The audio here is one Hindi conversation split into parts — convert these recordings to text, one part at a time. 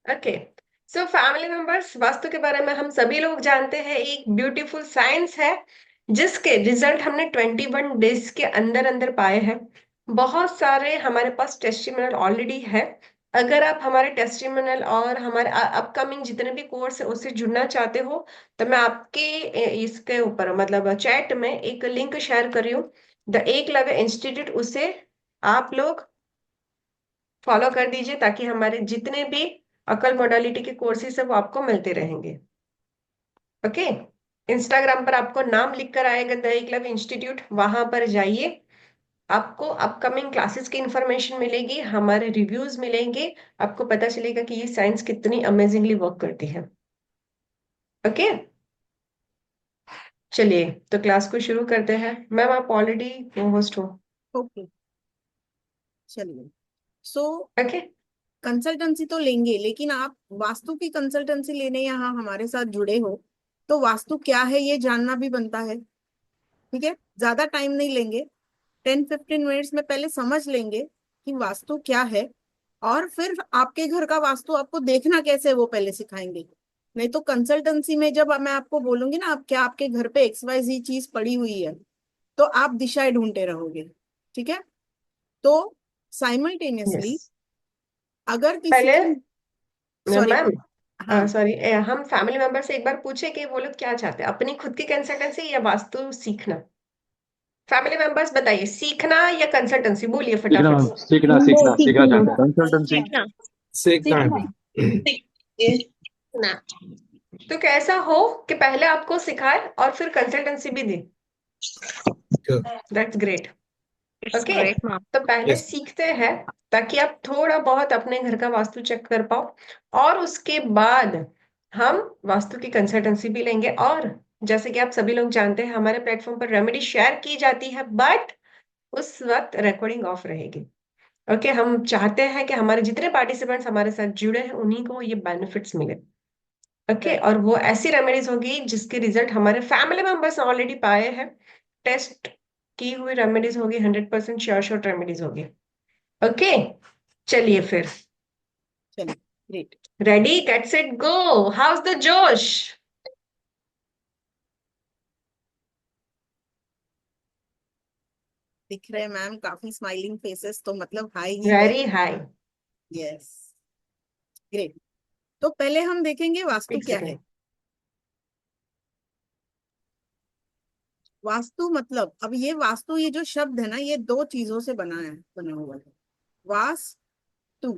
ओके। सो फैमिली मेंबर्स, वास्तु के बारे में हम सभी लोग जानते हैं, एक ब्यूटीफुल साइंस है जिसके रिजल्ट हमने 21 डेज के अंदर अंदर पाए हैं। बहुत सारे हमारे पास टेस्टिमोनियल ऑलरेडी है। अगर आप हमारे टेस्टिमोनियल और हमारे अपकमिंग जितने भी कोर्स है उससे जुड़ना चाहते हो, तो मैं आपके इसके ऊपर मतलब चैट में एक लिंक शेयर कर रही हूँ, द एकलव्य इंस्टीट्यूट। उसे आप लोग फॉलो कर दीजिए ताकि हमारे जितने भी अकल मोडालिटी के कोर्सेज है वो आपको मिलते रहेंगे। ओके। इंस्टाग्राम पर आपको नाम लिख कर आएगा द एकलव्य इंस्टीट्यूट, वहां पर जाइए। आपको अपकमिंग क्लासेस की इंफॉर्मेशन मिलेगी, हमारे रिव्यूज मिलेंगे। आपको पता चलेगा कि ये साइंस कितनी अमेजिंगली वर्क करती है। ओके। चलिए तो क्लास को शुरू करते हैं। मैम आप ऑलरेडी होस्ट हो। ओके, चलिए। So okay. कंसल्टेंसी तो लेंगे, लेकिन आप वास्तु की कंसल्टेंसी लेने यहाँ हमारे साथ जुड़े हो, तो वास्तु क्या है ये जानना भी बनता है। ठीक है, ज्यादा टाइम नहीं लेंगे, 10-15 मिनट्स में पहले समझ लेंगे कि वास्तु क्या है, और फिर आपके घर का वास्तु आपको देखना कैसे है वो पहले सिखाएंगे। नहीं तो कंसल्टेंसी में जब मैं आपको बोलूंगी ना, आप क्या आपके घर पे XYZ चीज पड़ी हुई है, तो आप दिशाएं ढूंढते रहोगे। ठीक है, तो यस। साइमल्टेनियसली अगर किसी पहले की, सॉरी, मैम, हाँ, सॉरी, हम फैमिली मेंबर से एक बार पूछे कि वो लोग क्या चाहते हैं, अपनी खुद की कंसल्टेंसी या वास्तु सीखना। फैमिली मेंबर्स बताइए, सीखना या कंसल्टेंसी, बोलिए सीखना फटाफट मैम, से। सीखना वो सीखना सीखना सीखना, चाहते हैं। कंसल्टेंसी। सीखना, सीखना है सीखना, भाई। सीखना। तो कैसा हो कि पहले आपको सिखाए और फिर कंसल्टेंसी भी दे। That's great. It's okay. Great ma'am. तो पहले यस। सीखते हैं ताकि आप थोड़ा बहुत अपने घर का वास्तु चेक कर पाओ, और उसके बाद हम वास्तु की कंसल्टेंसी भी लेंगे। और जैसे कि आप सभी लोग जानते हैं, हमारे प्लेटफॉर्म पर रेमेडी शेयर की जाती है, बट उस वक्त रिकॉर्डिंग ऑफ रहेगी। ओके। हम चाहते हैं कि हमारे जितने पार्टिसिपेंट्स हमारे साथ जुड़े हैं उन्हीं को ये बेनिफिट्स मिले। ओके। राइट, और वो ऐसी रेमेडीज होगी जिसके रिजल्ट हमारे फैमिली मेंबर्स ऑलरेडी पाए हैं। टेस्ट की हुई रेमेडीज होगी, 100% श्योर श्योर रेमेडीज होगी। ओके। चलिए फिर। चलिए, great. Ready, get set go. House the जोश। दिख रहे हैं मैम, काफी स्माइलिंग फेसेस, तो मतलब हाई ही है। Very high. Yes, great. तो पहले हम देखेंगे वास्तु एक क्या है। सेकेंड। वास्तु मतलब, अब ये वास्तु, ये जो शब्द है ना, ये दो चीजों से बना हुआ है। वास्तु,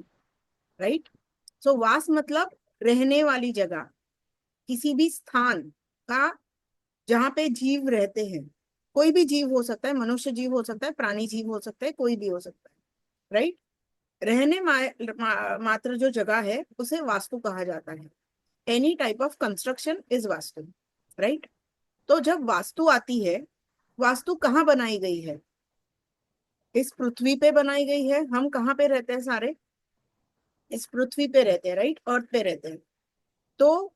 राइट। सो वास मतलब रहने वाली जगह, किसी भी स्थान का जहाँ पे जीव रहते हैं। कोई भी जीव हो सकता है, मनुष्य जीव हो सकता है, प्राणी जीव हो सकता है, कोई भी हो सकता है, राइट। रहने मात्र जो जगह है उसे वास्तु कहा जाता है। Any type of construction is vastu, right. तो जब वास्तु आती है, वास्तु कहाँ बनाई गई है? इस पृथ्वी पे बनाई गई है। हम कहाँ पे रहते हैं सारे? इस पृथ्वी पे रहते हैं, राइट, अर्थ पे रहते हैं। तो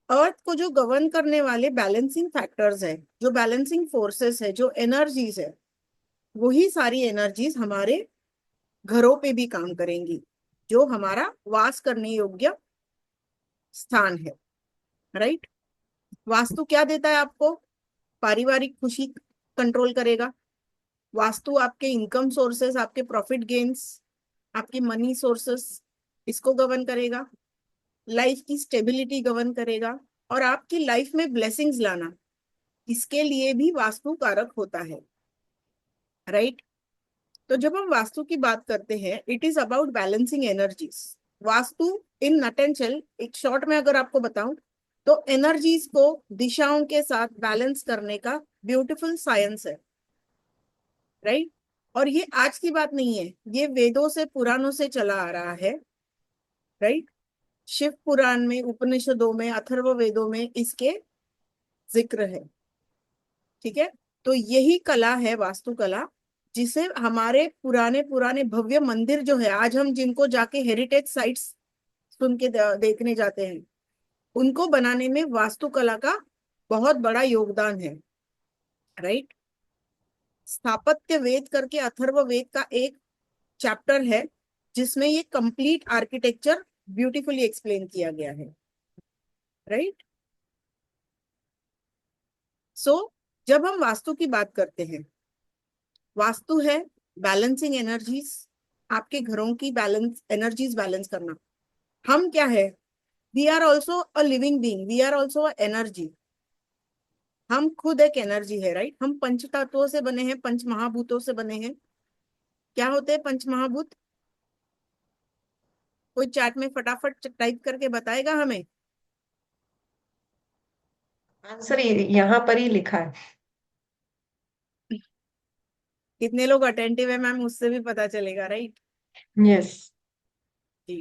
अर्थ को जो गवर्न करने वाले बैलेंसिंग फैक्टर्स है, जो बैलेंसिंग फोर्सेस है, जो एनर्जीज है, वही सारी एनर्जीज हमारे घरों पे भी काम करेंगी, जो हमारा वास करने योग्य स्थान है, राइट। वास्तु क्या देता है आपको? पारिवारिक खुशी कंट्रोल करेगा। वास्तु आपके इनकम सोर्सेस, आपके प्रॉफिट गेन्स, आपकी मनी सोर्सेस, इसको गवर्न करेगा। लाइफ की स्टेबिलिटी गवर्न करेगा, और आपकी लाइफ में ब्लेसिंग्स लाना, इसके लिए भी वास्तु कारक होता है, राइट। तो जब हम वास्तु की बात करते हैं, it is about balancing energies. Vastu in nutshell, एक शॉर्ट में अगर आपको बताऊं, तो एनर्जीज को दिशाओं के साथ बैलेंस करने का ब्यूटीफुल साइंस है, राइट। और ये आज की बात नहीं है, ये वेदों से, पुराणों से चला आ रहा है, राइट। शिव पुराण में, उपनिषदों में, अथर्व वेदों में इसके जिक्र है। ठीक है, तो यही कला है वास्तु कला, जिसे हमारे पुराने पुराने भव्य मंदिर जो है, आज हम जिनको जाके हेरिटेज साइट्स सुन के देखने जाते हैं, उनको बनाने में वास्तुकला का बहुत बड़ा योगदान है, राइट। स्थापत्य वेद करके अथर्व वेद का एक चैप्टर है, जिसमें ये कंप्लीट आर्किटेक्चर ब्यूटीफुली एक्सप्लेन किया गया है, राइट। सो जब हम वास्तु की बात करते हैं, वास्तु है बैलेंसिंग एनर्जीज, आपके घरों की बैलेंस एनर्जीज बैलेंस करना। हम क्या है, we are also a living being, we are also a energy. हम खुद एक एनर्जी है, राइट। हम पंच तत्वों से बने हैं, पंच महाभूतों से बने हैं। क्या होते हैं पंच महाभूत? कोई चैट में फटाफट टाइप करके बताएगा हमें? आंसर यहाँ पर ही लिखा है। कितने लोग अटेंटिव है मैम, उससे भी पता चलेगा, राइट। यस। जी।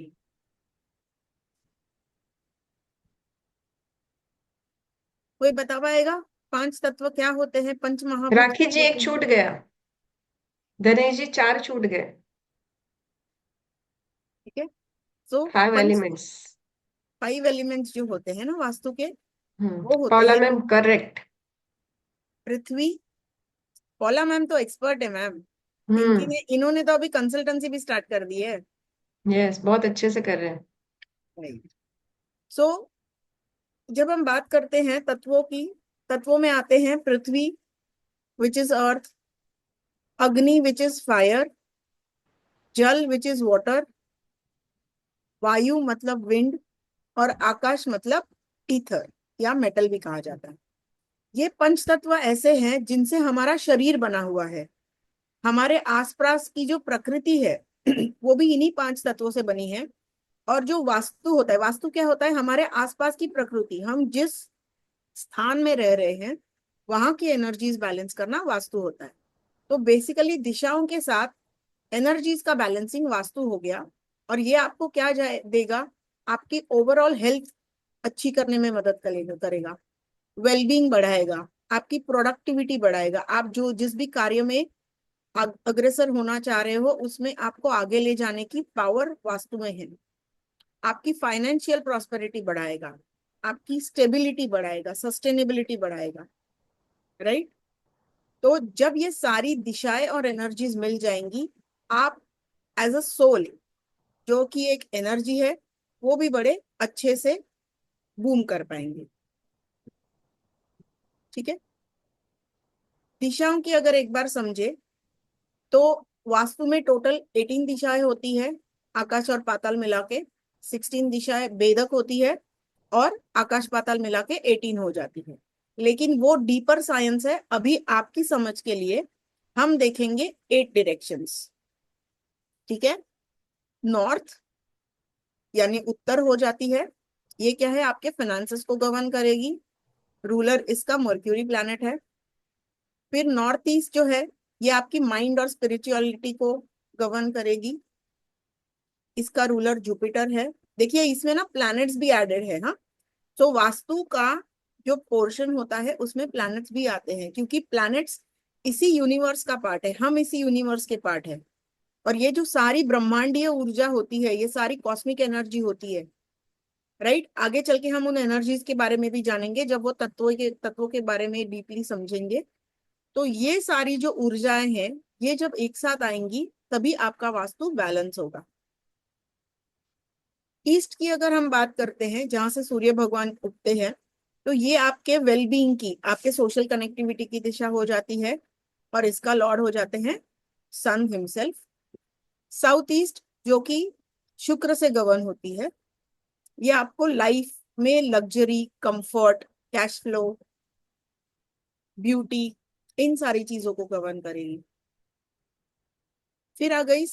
कोई बता पाएगा पांच तत्व क्या होते हैं, पंच महाभूत राखी क्या जी होते एक हैं? छूट गया। गणेश जी चार छूट गए। ठीक है। सो फाइव पंच, एलिमेंट्स। 5 एलिमेंट्स जो होते हैं ना वास्तु के, हम्म। वो होते पौला हैं मैम करेक्ट। पृथ्वी। पौला मैम तो एक्सपर्ट है मैम। इनकी हम्म। ने इन्होंने तो अभी कंसल्टेंसी भी स्टार्ट कर दी है। यस, बहुत अच्छे से कर रहे हैं। सो जब हम बात करते हैं तत्वों की, तत्वों में आते हैं पृथ्वी विच इज अर्थ, अग्नि विच इज फायर, जल विच इज वाटर, वायु मतलब विंड, और आकाश मतलब ईथर या मेटल भी कहा जाता है। ये पंच तत्व ऐसे हैं जिनसे हमारा शरीर बना हुआ है। हमारे आसपास की जो प्रकृति है वो भी इन्हीं पांच तत्वों से बनी है। और जो वास्तु होता है, वास्तु क्या होता है? हमारे आसपास की प्रकृति, हम जिस स्थान में रह रहे हैं वहां की एनर्जीज बैलेंस करना वास्तु होता है। तो बेसिकली दिशाओं के साथ एनर्जीज का बैलेंसिंग वास्तु हो गया। और ये आपको क्या जाए देगा, आपकी ओवरऑल हेल्थ अच्छी करने में मदद करेगा, वेलबींग बढ़ाएगा, आपकी प्रोडक्टिविटी बढ़ाएगा। आप जो जिस भी कार्य में अग्रसर होना चाह रहे हो उसमें आपको आगे ले जाने की पावर वास्तु में है। आपकी फाइनेंशियल प्रॉस्पेरिटी बढ़ाएगा, आपकी स्टेबिलिटी बढ़ाएगा, सस्टेनेबिलिटी बढ़ाएगा, राइट। तो जब ये सारी दिशाएं और एनर्जीज मिल जाएंगी, आप एज अ सोल, जो कि एक एनर्जी है, वो भी बड़े अच्छे से बूम कर पाएंगे। ठीक है। दिशाओं की अगर एक बार समझे तो वास्तु में टोटल 18 दिशाएं होती है, आकाश और पाताल मिला के। 16 दिशाएं वेदक होती है, और आकाश पाताल मिला के 18 हो जाती है। लेकिन वो डीपर साइंस है, अभी आपकी समझ के लिए हम देखेंगे 8 डायरेक्शंस। ठीक है। नॉर्थ यानी उत्तर हो जाती है, ये क्या है? आपके फाइनेंसेस को गवर्न करेगी। रूलर इसका मर्क्यूरी प्लैनेट है। फिर नॉर्थ ईस्ट जो है, ये आपकी माइंड और स्पिरिचुअलिटी को गवर्न करेगी। इसका रूलर जुपिटर है। देखिए इसमें ना प्लैनेट्स भी एडेड है, हाँ। तो वास्तु का जो पोर्शन होता है उसमें प्लैनेट्स भी आते हैं, क्योंकि प्लैनेट्स इसी यूनिवर्स का पार्ट है, हम इसी यूनिवर्स के पार्ट है। और ये जो सारी ब्रह्मांडीय ऊर्जा होती है, ये सारी कॉस्मिक एनर्जी होती है, राइट। आगे चल के हम उन एनर्जीज के बारे में भी जानेंगे जब वो तत्वों के बारे में डीपली समझेंगे। तो ये सारी जो ऊर्जाएं हैं, ये जब एक साथ आएंगी तभी आपका वास्तु बैलेंस होगा। ईस्ट की अगर हम बात करते हैं, जहां से सूर्य भगवान उगते हैं, तो ये आपके वेलबींग की, आपके सोशल कनेक्टिविटी की दिशा हो जाती है। और इसका लॉर्ड हो जाते हैं सन हिमसेल्फ। साउथ ईस्ट जो कि शुक्र से गवर्न होती है, ये आपको लाइफ में luxury, comfort, cash flow, beauty, इन सारी चीजों को गवर्न करेगी। फिर आ गई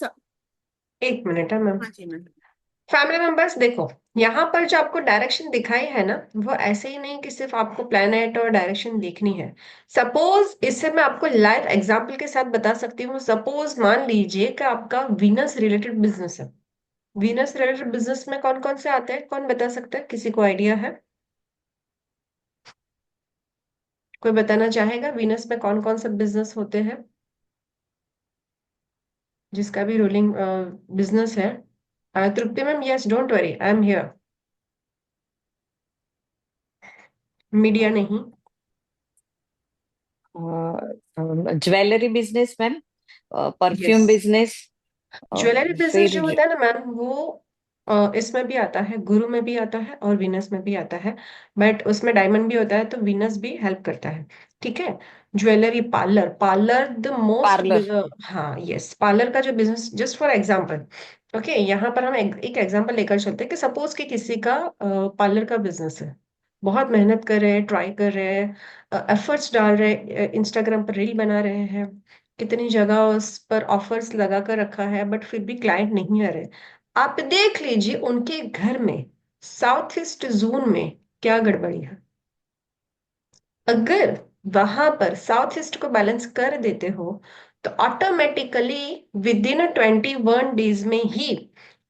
एक मिनट है मैम। हाँ जी मैम। फैमिली मेंबर्स देखो, यहाँ पर जो आपको डायरेक्शन दिखाई है ना, वो ऐसे ही नहीं कि सिर्फ आपको प्लेनेट और डायरेक्शन देखनी है। सपोज इससे मैं आपको लाइव एग्जांपल के साथ बता सकती हूँ। सपोज मान लीजिए कि आपका वीनस रिलेटेड बिजनेस है। वीनस रिलेटेड बिजनेस में कौन कौन से आते हैं, कौन बता सकता है? किसी को आइडिया है? कोई बताना चाहेगा वीनस में कौन कौन से बिजनेस होते हैं? जिसका भी रूलिंग बिजनेस है। Tripti ma'am, yes, don't worry, I am here. Media नहीं। Jewellery business ma'am, yes. Perfume business, jewellery business फिर जो होता है ना मैम, वो इसमें भी आता है, गुरु में भी आता है और वीनस में भी आता है। बट उसमें डायमंड भी होता है तो वीनस भी हेल्प करता है। ठीक है। Jewellery, parlour, parlour the most. Parlour. हाँ यस, पार्लर का जो business, just for example. Okay, यहाँ पर हम एक एग्जांपल लेकर चलते हैं कि सपोज कि किसी का पार्लर का बिजनेस है, बहुत मेहनत कर रहे हैं, ट्राई कर रहे हैं, एफर्ट्स डाल रहे हैं, इंस्टाग्राम पर रील बना रहे हैं, कितनी जगह उस पर ऑफर्स लगा कर रखा है, बट फिर भी क्लाइंट नहीं आ रहे। आप देख लीजिए उनके घर में, साउथ ईस्ट जोन में क्या गड़बड़ी है। अगर वहां पर साउथ ईस्ट को बैलेंस कर देते हो तो ऑटोमेटिकली विद इन 21 डेज में ही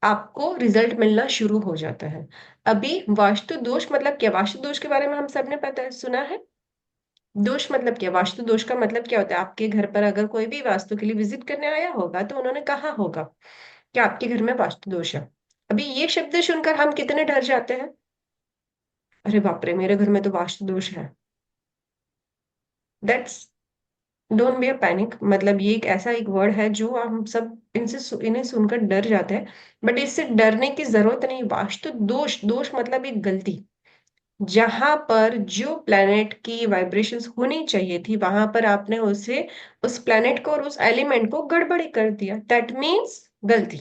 आपको रिजल्ट मिलना शुरू हो जाता है। अभी वास्तु दोष मतलब क्या? वास्तु दोष के बारे में हम सबने पता है, सुना है। दोष मतलब क्या? वास्तु दोष का मतलब क्या होता है? आपके घर पर अगर कोई भी वास्तु के लिए विजिट करने आया होगा तो उन्होंने कहा होगा कि आपके घर में वास्तु दोष है। अभी ये शब्द सुनकर हम कितने डर जाते हैं, अरे बाप रे मेरे घर में तो वास्तु दोष है। That's, don't be a panic, मतलब ये एक ऐसा एक वर्ड है जो हम सब इन्हें सुनकर डर जाते हैं। बट इससे डरने की जरूरत नहीं। वास्तु दोष, दोष मतलब एक गलती। जहां पर जो प्लेनेट की वाइब्रेशंस होनी चाहिए थी वहां पर आपने उसे, उस प्लेनेट को और उस एलिमेंट को गड़बड़ी कर दिया, दैट मीन्स गलती।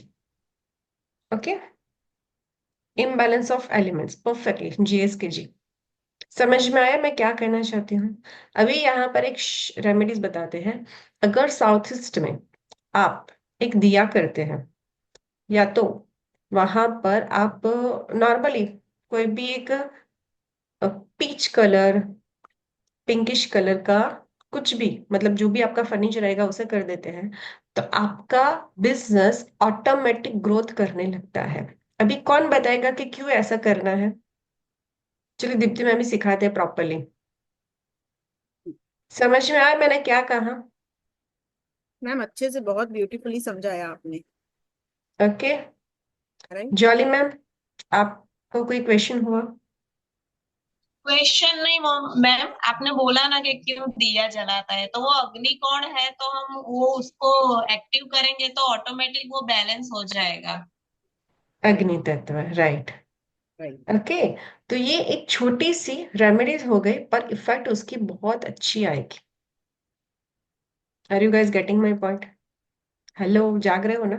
Okay, imbalance of elements, perfectly GS के जी। समझ में आया मैं क्या कहना चाहती हूँ? अभी यहाँ पर एक रेमेडीज बताते हैं। अगर साउथ ईस्ट में आप एक दिया करते हैं, या तो वहां पर आप नॉर्मली कोई भी एक पीच कलर, पिंकिश कलर का कुछ भी, मतलब जो भी आपका फर्नीचर रहेगा उसे कर देते हैं, तो आपका बिजनेस ऑटोमेटिक ग्रोथ करने लगता है। अभी कौन बताएगा कि क्यों ऐसा करना है? चलिए दीप्ति मैम भी सिखाते हैं प्रॉपरली। समझ में आया मैंने क्या कहा? मैम अच्छे से बहुत ब्यूटीफुली समझाया आपने। ओके। राइट। जॉली मैम, आपको कोई क्वेश्चन हुआ? क्वेश्चन नहीं मैम, आपने बोला ना कि क्यों दिया जलाता है, तो वो अग्नि कौन है, तो हम वो उसको एक्टिव करेंगे तो ऑटोमेटिक वो बैलेंस हो जाएगा। राइट। अग्नि तत्व, राइट। राइट। ओके, तो ये एक छोटी सी रेमेडीज हो गई पर इफेक्ट उसकी बहुत अच्छी आएगी। Are you guys getting my point? Hello, जाग रहे हो ना?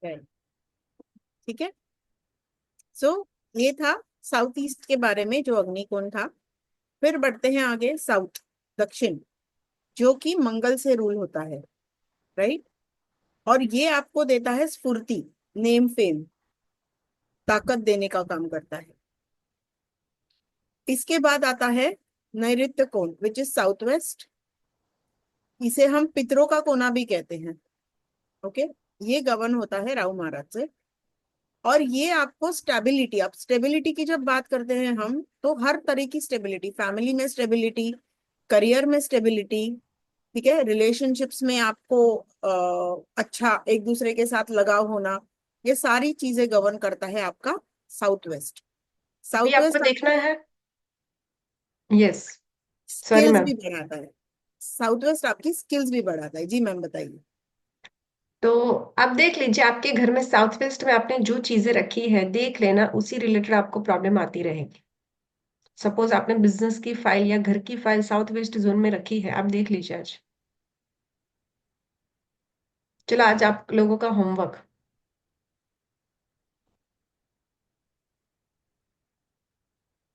राइट। ठीक है। सो ये था साउथ ईस्ट के बारे में जो अग्निकोण था। फिर बढ़ते हैं आगे, साउथ, दक्षिण, जो कि मंगल से रूल होता है। राइट। और ये आपको देता है स्फूर्ति, नेम फेम, ताकत देने का काम करता है। इसके बाद आता है नैऋत्य कोण, विच इज साउथ वेस्ट। इसे हम पितरों का कोना भी कहते हैं। ओके। ये गवर्न होता है राहु महाराज से। और ये आपको स्टेबिलिटी, अब स्टेबिलिटी की जब बात करते हैं हम, तो हर तरह की स्टेबिलिटी, फैमिली में स्टेबिलिटी, करियर में स्टेबिलिटी, ठीक है, रिलेशनशिप्स में आपको अच्छा एक दूसरे के साथ लगाव होना, ये सारी चीजें गवर्न करता है आपका साउथ वेस्ट। अभी साउथ आपको वेस्ट देखना आपकी है। यस। Sorry skills ma'am. भी बढ़ाता है। साउथ वेस्ट आपकी स्किल्स भी बढ़ाता है। जी मैम बताइए। तो आप देख लीजिए आपके घर में साउथ वेस्ट में आपने जो चीजें रखी है, देख लेना उसी रिलेटेड आपको प्रॉब्लम आती रहेगी। सपोज आपने बिजनेस की फाइल या घर की फाइल साउथ वेस्ट जोन में रखी है, आप देख लीजिए आज। चलो आज आप लोगों का होमवर्क,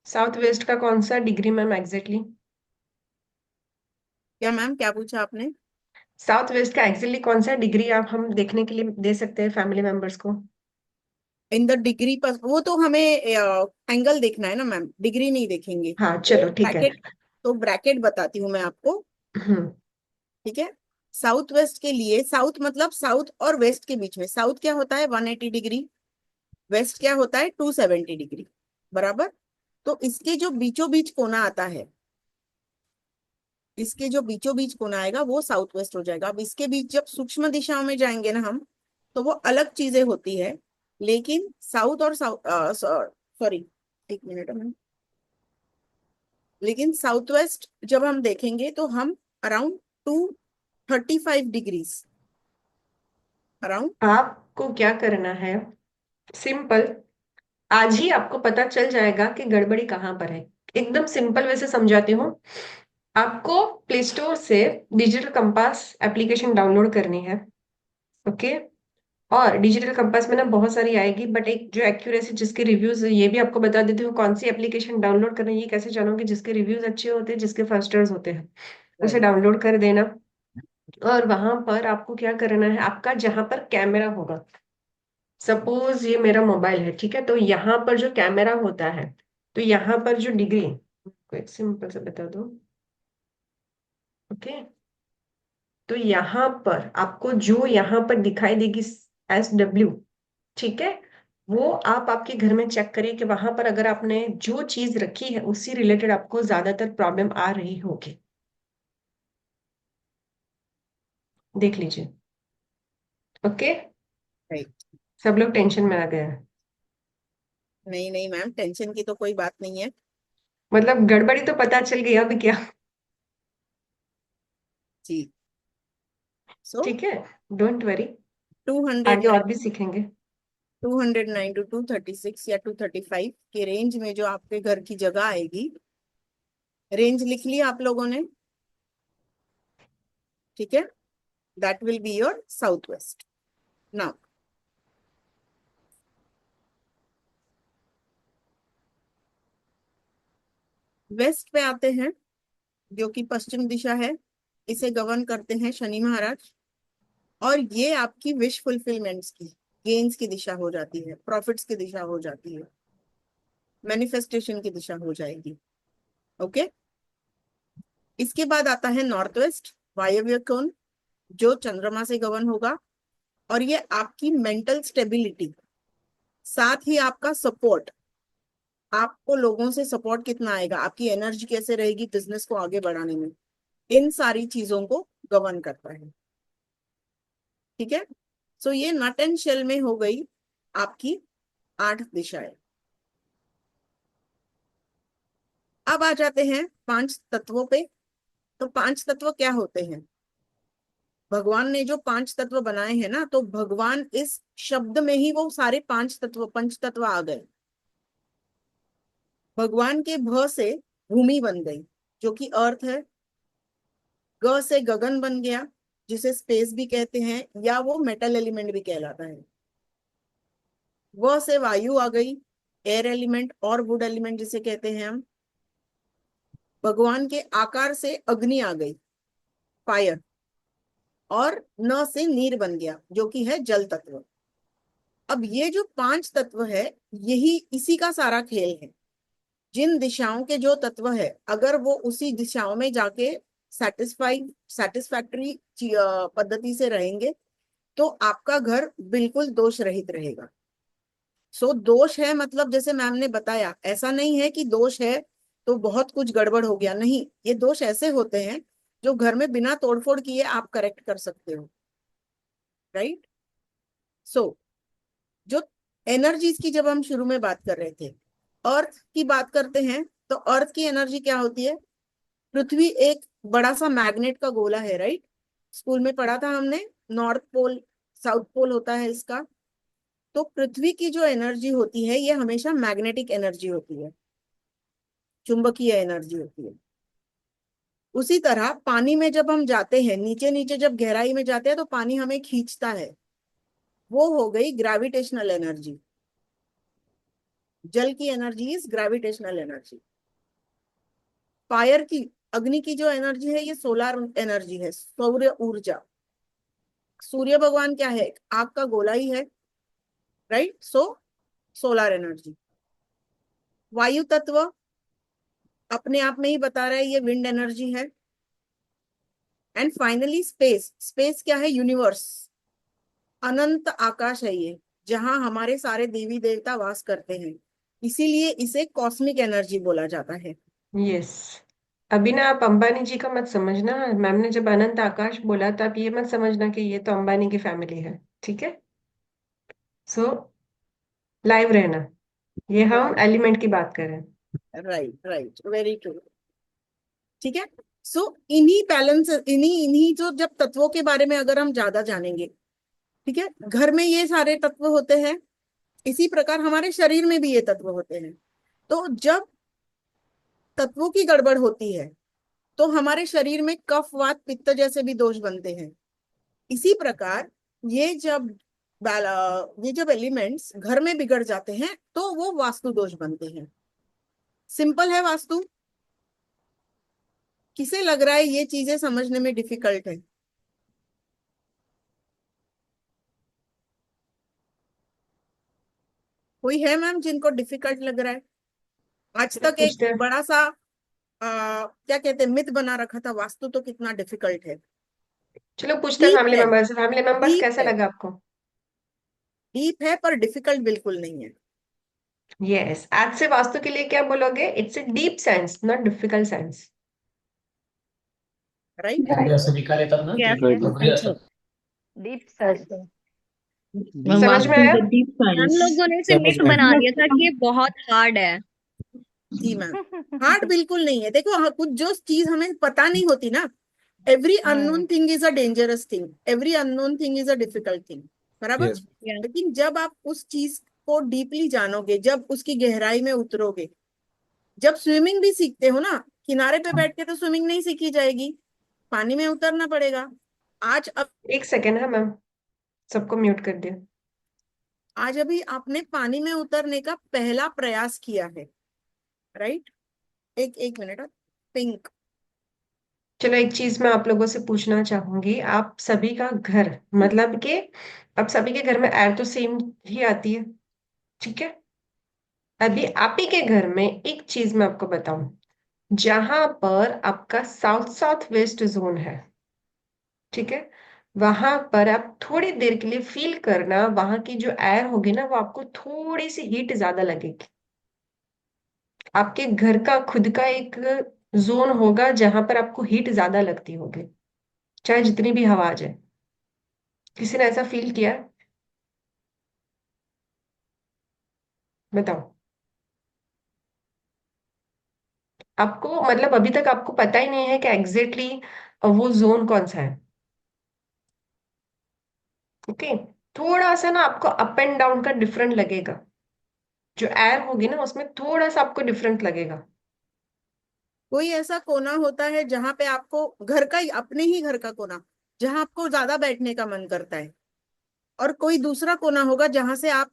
साउथ वेस्ट का कौन सा डिग्री मैम एग्जैक्टली? क्या मैम, क्या पूछा आपने? साउथ वेस्ट का एग्जैक्टली कौन सा डिग्री आप हम देखने के लिए दे सकते हैं फैमिली मेंबर्स को? इन द डिग्री पर वो तो हमें एंगल देखना है ना मैम, डिग्री नहीं देखेंगे। हाँ तो चलो ठीक है। ब्रैकेट, तो ब्रैकेट बताती हूँ मैं आपको। हम्म। ठीक है। साउथ वेस्ट के लिए, साउथ मतलब साउथ और वेस्ट के बीच में, साउथ क्या होता है 180 डिग्री, वेस्ट क्या होता है 270 डिग्री, बराबर। तो इसके जो बीचों बीच कोना आता है, इसके जो बीचों बीच कोना आएगा वो साउथ वेस्ट हो जाएगा। अब इसके बीच जब सूक्ष्म दिशाओं में जाएंगे ना हम, तो वो अलग चीजें होती है। लेकिन साउथ और साउथ, सॉरी, एक मिनट मैम, लेकिन साउथ वेस्ट जब हम देखेंगे तो हम अराउंड 235 डिग्रीज अराउंड। आपको क्या करना है, सिंपल, आज ही आपको पता चल जाएगा कि गड़बड़ी कहाँ पर है। एकदम सिंपल वैसे समझाती हूँ। आपको प्ले स्टोर से डिजिटल कंपास एप्लीकेशन डाउनलोड करनी है। ओके। और डिजिटल कंपास में ना बहुत सारी आएगी, बट एक जो एक्यूरेसी जिसके रिव्यूज, ये भी आपको बता देती हूँ कौन सी एप्लीकेशन डाउनलोड करना है। ये कैसे जानोगे? जिसके रिव्यूज अच्छे होते हैं, जिसके फर्स्टर्स होते हैं, उसे राइट। डाउनलोड कर देना। और वहां पर आपको क्या करना है, आपका जहां पर कैमरा होगा, सपोज ये मेरा मोबाइल है, ठीक है, तो यहाँ पर जो कैमरा होता है, तो यहाँ पर जो डिग्री, को एक सिंपल से बता दो। ओके। तो यहाँ पर आपको जो यहाँ पर दिखाई देगी SW, ठीक है, वो आप आपके घर में चेक करिए कि वहां पर अगर आपने जो चीज रखी है उससे रिलेटेड आपको ज्यादातर प्रॉब्लम आ रही होगी। देख लीजिए। ओके। राइट। सब लोग टेंशन में आ गए हैं। नहीं नहीं मैम, टेंशन की तो कोई बात नहीं है। मतलब गड़बड़ी तो पता चल गई, अब क्या? जी। सो ठीक है, डोंट वरी, टू हंड्रेड आगे और भी सीखेंगे। 209 टू 236 या 235 के रेंज में जो आपके घर की जगह आएगी, रेंज लिख ली आप लोगों ने? ठीक है, that will be your south west. Now west पे आते हैं, जो कि पश्चिम दिशा है। इसे गवर्न करते हैं शनि महाराज। और ये आपकी विश फुलफिलमेंट्स की, गेन्स की दिशा हो जाती है, प्रॉफिट्स की दिशा हो जाती है, मैनिफेस्टेशन की दिशा हो जाएगी। ओके। इसके बाद आता है नॉर्थ वेस्ट, वायव्य कोण, जो चंद्रमा से गवर्न होगा। और ये आपकी मेंटल स्टेबिलिटी, साथ ही आपका सपोर्ट, आपको लोगों से सपोर्ट कितना आएगा, आपकी एनर्जी कैसे रहेगी बिजनेस को आगे बढ़ाने में, इन सारी चीजों को गवर्न करता है। ठीक है। सो ये नट एंड शेल में हो गई आपकी 8 दिशाएं। अब आ जाते हैं 5 तत्वों पे। तो 5 तत्व क्या होते हैं? भगवान ने जो 5 तत्व बनाए हैं ना, तो भगवान इस शब्द में ही वो सारे 5 तत्व, पंच तत्व आ गए। भगवान के भ से भूमि बन गई, जो कि अर्थ है। ग से गगन बन गया, जिसे स्पेस भी कहते हैं, या वो मेटल एलिमेंट भी कहलाता है। व से वायु आ गई, एयर एलिमेंट और वुड एलिमेंट जिसे कहते हैं हम। भगवान के आकार से अग्नि आ गई, फायर। और न से नीर बन गया, जो कि है जल तत्व। अब ये जो 5 तत्व है, यही इसी का सारा खेल है। जिन दिशाओं के जो तत्व है, अगर वो उसी दिशाओं में जाके सेटिस्फैक्टरी पद्धति से रहेंगे, तो आपका घर बिल्कुल दोष रहित रहेगा। सो दोष है मतलब, जैसे मैम ने बताया, ऐसा नहीं है कि दोष है तो बहुत कुछ गड़बड़ हो गया, नहीं। ये दोष ऐसे होते हैं जो घर में बिना तोड़फोड़ किए आप करेक्ट कर सकते हो। राइट। सो जो एनर्जीज की जब हम शुरू में बात कर रहे थे, अर्थ की बात करते हैं, तो अर्थ की एनर्जी क्या होती है? पृथ्वी एक बड़ा सा मैग्नेट का गोला है। राइट। स्कूल में पढ़ा था हमने, नॉर्थ पोल साउथ पोल होता है इसका। तो पृथ्वी की जो एनर्जी होती है, ये हमेशा मैग्नेटिक एनर्जी होती है, चुंबकीय एनर्जी होती है। उसी तरह पानी में जब हम जाते हैं, नीचे नीचे जब गहराई में जाते हैं, तो पानी हमें खींचता है, वो हो गई ग्रेविटेशनल एनर्जी। जल की energy is gravitational energy. Fire की, अग्नि की जो एनर्जी है, ये सोलर एनर्जी है, सौर्य ऊर्जा। सूर्य भगवान क्या है? आग का गोला ही है। राइट। सो सोलर एनर्जी। वायु तत्व अपने आप में ही बता रहा है, ये विंड एनर्जी है। And finally space. स्पेस क्या है? यूनिवर्स, अनंत आकाश है ये, जहां हमारे सारे देवी देवता वास करते हैं। इसीलिए इसे कॉस्मिक एनर्जी बोला जाता है। यस। अभी ना आप अंबानी जी का मत समझना। मैम ने जब अनंत आकाश बोला, तो आप ये मत समझना कि ये तो अंबानी की फैमिली है। ठीक है। सो लाइव रहना, ये हम एलिमेंट की बात कर रहे हैं। Right right, very true. ठीक है। सो इन्हीं बैलेंस, इन्हीं इन्हीं जो जब तत्वों के बारे में अगर हम ज्यादा जानेंगे, ठीक है, घर में ये सारे तत्व होते हैं, इसी प्रकार हमारे शरीर में भी ये तत्व होते हैं। तो जब तत्वों की गड़बड़ होती है तो हमारे शरीर में कफ वात पित्त जैसे भी दोष बनते हैं। इसी प्रकार ये जब ये जब एलिमेंट्स घर में बिगड़ जाते हैं तो वो वास्तु दोष बनते हैं। सिंपल है वास्तु। किसे लग रहा है ये चीजें समझने में डिफिकल्ट है? कोई है मैम जिनको डिफिकल्ट लग रहा है? आज चलो तक एक पूछते हैं। बड़ा सा क्या कहते हैं मिथ बना रखा था, वास्तु तो कितना डिफिकल्ट है। चलो पूछते हैं डीप फैमिली है, मेंबर्स। फैमिली मेंबर्स डीप कैसा है, लगा आपको? डीप है पर डिफिकल्ट बिल्कुल नहीं है। यस, आज से वास्तु के लिए क्या बोलोगे? It's a deep science, not difficult science. Right. उद्या असं विकार येतात ना ते Yes, उघडे असतात. Deep science. समझ में वास्तु आया? इज डीप हम साइंस। लोगों ने इसे समझ मिथ में बना दिया था कि ये बहुत हार्ड है। जी मैम, हार्ड बिल्कुल नहीं है। देखो कुछ जो चीज हमें पता नहीं होती ना, every unknown thing is a dangerous thing, every unknown thing is a difficult thing, बराबर। Yes. Yes. लेकिन जब आप उस चीज को डीपली जानोगे, जब उसकी गहराई में उतरोगे, जब स्विमिंग भी सीखते हो ना, किनारे पे बैठ के तो स्विमिंग नहीं सीखी जाएगी, पानी में उतरना पड़ेगा। आज अब एक सेकेंड है मैम, सबको म्यूट कर दिया। आज अभी आपने पानी में उतरने का पहला प्रयास किया है, राइट? एक एक मिनट, पिंक। चलो एक चीज मैं आप लोगों से पूछना चाहूंगी। आप सभी का घर, मतलब कि आप सभी के घर में एयर तो सेम ही आती है, ठीक है? अभी आप ही के घर में एक चीज मैं आपको बताऊं, जहां पर आपका साउथ साउथ वेस्ट जोन है, ठीक है, वहां पर आप थोड़ी देर के लिए फील करना, वहां की जो एयर होगी ना, वो आपको थोड़ी सी हीट ज्यादा लगेगी। आपके घर का खुद का एक जोन होगा जहां पर आपको हीट ज्यादा लगती होगी, चाहे जितनी भी हवा आ जाए। किसी ने ऐसा फील किया है? बताओ। आपको मतलब अभी तक आपको पता ही नहीं है कि एग्जैक्टली वो जोन कौन सा है। ओके, थोड़ा सा ना आपको अप एंड डाउन का डिफरेंट लगेगा, जो एयर होगी ना उसमें थोड़ा सा आपको डिफरेंट लगेगा। कोई ऐसा कोना होता है जहां पे आपको घर का ही, अपने ही घर का कोना, जहां आपको ज्यादा बैठने का मन करता है, और कोई दूसरा कोना होगा जहां से आप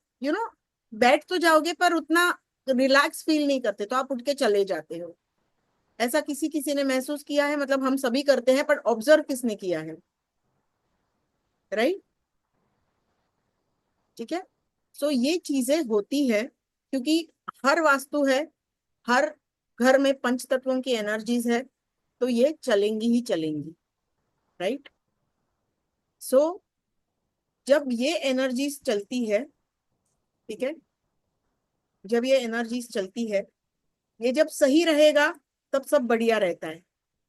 बैठ तो जाओगे पर उतना रिलैक्स फील नहीं करते, तो आप उठ के चले जाते हो। ऐसा किसी किसी ने महसूस किया है? मतलब हम सभी करते हैं, पर ऑब्जर्व किसने किया है? राइट। ठीक है। सो ये चीजें होती है क्योंकि हर वास्तु है, हर घर में पंच तत्वों की एनर्जीज है, तो ये चलेंगी ही चलेंगी। राइट। सो जब ये एनर्जीज चलती है, ठीक है, जब ये एनर्जीज चलती है, ये जब सही रहेगा तब सब बढ़िया रहता है,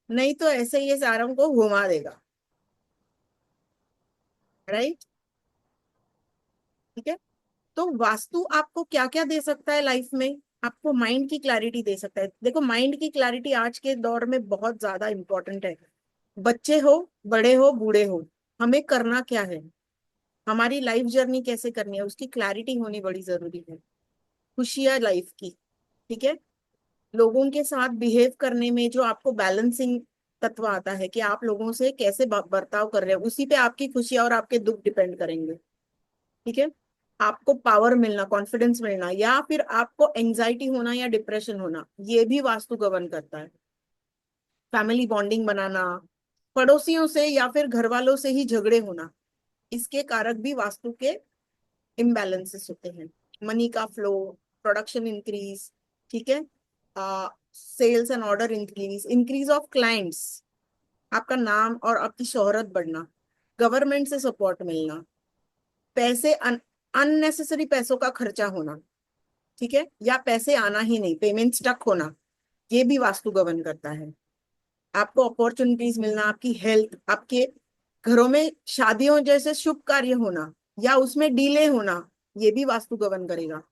नहीं तो ऐसे ही ये सारों को घुमा देगा। राइट। ठीक है। तो वास्तु आपको क्या क्या दे सकता है लाइफ में? आपको माइंड की क्लैरिटी दे सकता है। देखो माइंड की क्लैरिटी आज के दौर में बहुत ज्यादा इंपॉर्टेंट है। बच्चे हो, बड़े हो, बूढ़े हो, हमें करना क्या है, हमारी लाइफ जर्नी कैसे करनी है, उसकी क्लैरिटी होनी बड़ी जरूरी है। खुशियां लाइफ की, ठीक है, लोगों के साथ बिहेव करने में जो आपको बैलेंसिंग तत्व आता है कि आप लोगों से कैसे बर्ताव कर रहे हैं, उसी पे आपकी खुशियां और आपके दुख डिपेंड करेंगे। ठीक है। आपको पावर मिलना, कॉन्फिडेंस मिलना, या फिर आपको एंजाइटी होना या डिप्रेशन होना, ये भी वास्तु गवर्न करता है। फैमिली बॉन्डिंग बनाना, पड़ोसियों से या फिर घर वालों से ही झगड़े होना, इसके कारक भी वास्तु के इम्बैलेंसेस होते हैं। मनी का फ्लो, प्रोडक्शन इंक्रीज, ठीक है, sales and order increase, increase of clients, आपका नाम और आपकी शोहरत बढ़ना, गवर्नमेंट से सपोर्ट मिलना, पैसे अननेसेसरी पैसों का खर्चा होना, ठीक है, या पैसे आना ही नहीं, पेमेंट स्टक होना, ये भी वास्तु गवर्न करता है। आपको अपॉर्चुनिटीज मिलना, आपकी हेल्थ, आपके घरों में शादियों जैसे शुभ कार्य होना या उसमें डिले होना, ये भी वास्तु गवर्न करेगा।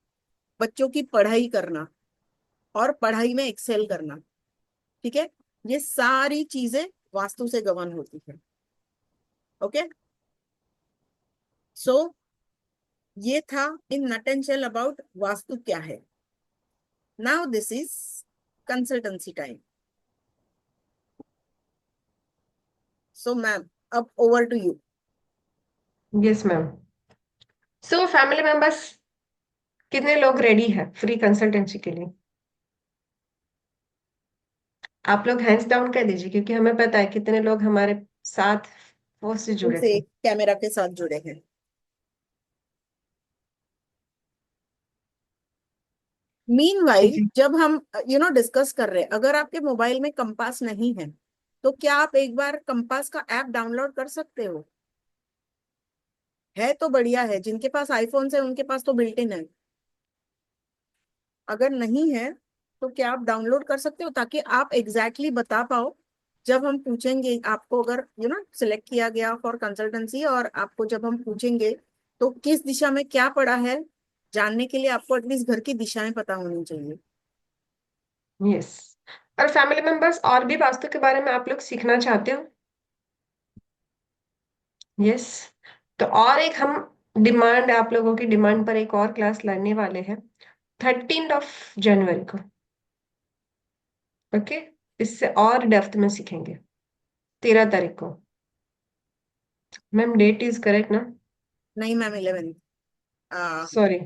बच्चों की पढ़ाई करना और पढ़ाई में एक्सेल करना, ठीक है, ये सारी चीजें वास्तु से गवर्न होती है। ओके। सो ये था इन नटनशेल अबाउट वास्तु क्या है. Now this is consultancy time. So ma'am, अब over to you. Yes ma'am. So family members, कितने लोग रेडी है फ्री कंसल्टेंसी के लिए? आप लोग हैंड्स डाउन कर दीजिए, क्योंकि हमें पता है कितने लोग हमारे साथ वो से जुड़े उनसे थे. कैमरा के साथ जुड़े हैं. ठीक मीनवाइल है. जब हम डिस्कस कर रहे हैं, अगर आपके मोबाइल में कंपास नहीं है तो क्या आप एक बार कंपास का ऐप डाउनलोड कर सकते हो? है तो बढ़िया है, जिनके पास आईफोन है उनके पास तो बिल्ट इन है. अगर नहीं है तो क्या आप डाउनलोड कर सकते हो, ताकि आप एग्जैक्टली बता पाओ जब हम पूछेंगे आपको, अगर सिलेक्ट किया गया फॉर कंसल्टेंसी, और आपको जब हम पूछेंगे तो किस दिशा में क्या पड़ा है, जानने के लिए आपको एटलीस्ट घर की दिशाएं पता होनी चाहिए. यस. और फैमिली मेंबर्स, और भी वास्तु के बारे में आप लोग सीखना चाहते हो? यस. तो और एक हम डिमांड, आप लोगों की डिमांड पर एक और क्लास लेने वाले हैं 13 जनवरी को. ओके. इससे और डेप्थ में सीखेंगे. 13 तारीख को. मैम डेट इज करेक्ट ना? नहीं मैम, 11. सॉरी,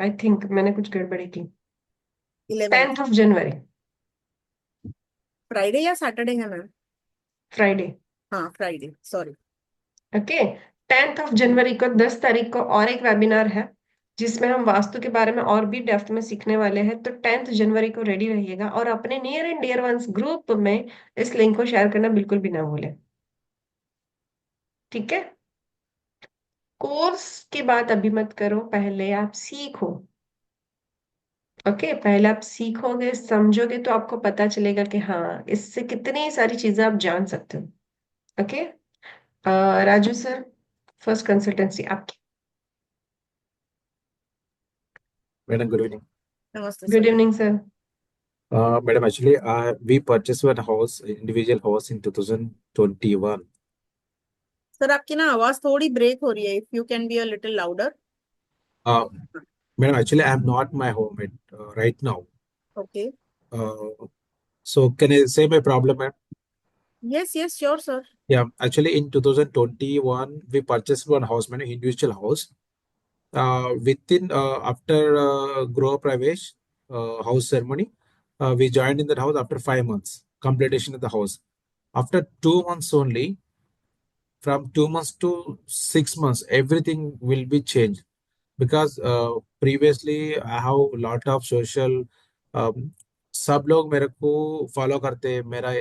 आई थिंक मैंने कुछ गड़बड़ी की. 11 10 जनवरी. फ्राइडे या सैटरडे है मैम? फ्राइडे. हाँ, फ्राइडे, सॉरी. ओके. 10 जनवरी को, 10 तारीख को और एक वेबिनार है जिसमें हम वास्तु के बारे में और भी डेप्थ में सीखने वाले हैं. तो 10 जनवरी को रेडी रहिएगा, और अपने near and dear ones group में इस लिंक को शेयर करना बिल्कुल भी ना भूलें. ठीक है. कोर्स की बात अभी मत करो, पहले आप सीखो. ओके. पहले आप सीखोगे, समझोगे, तो आपको पता चलेगा कि हाँ, इससे कितनी सारी चीजें आप जान सकते हो. Okay. Raju sir, first consultancy आपकी. Madam, good evening. नमस्ते good sir. Evening sir. Madam, actually, we purchased one house, individual house in 2021. Sir आपकी ना आवाज थोड़ी ब्रेक हो रही है. If you can be a little louder. Uh, Madam, actually, I'm not my home right now. Okay. Uh, so can I say my problem, ma'am? Yes yes, sure sir. Yeah, actually, in 2021, we purchased one house, madam, individual house. Within after Gro Pravesh house ceremony, we joined in that house after 5 months completion of the house. After 2 months only, from 2 months to 6 months, everything will be changed because previously I have lot of social सब लोग मेरे को फॉलो करते, मेरा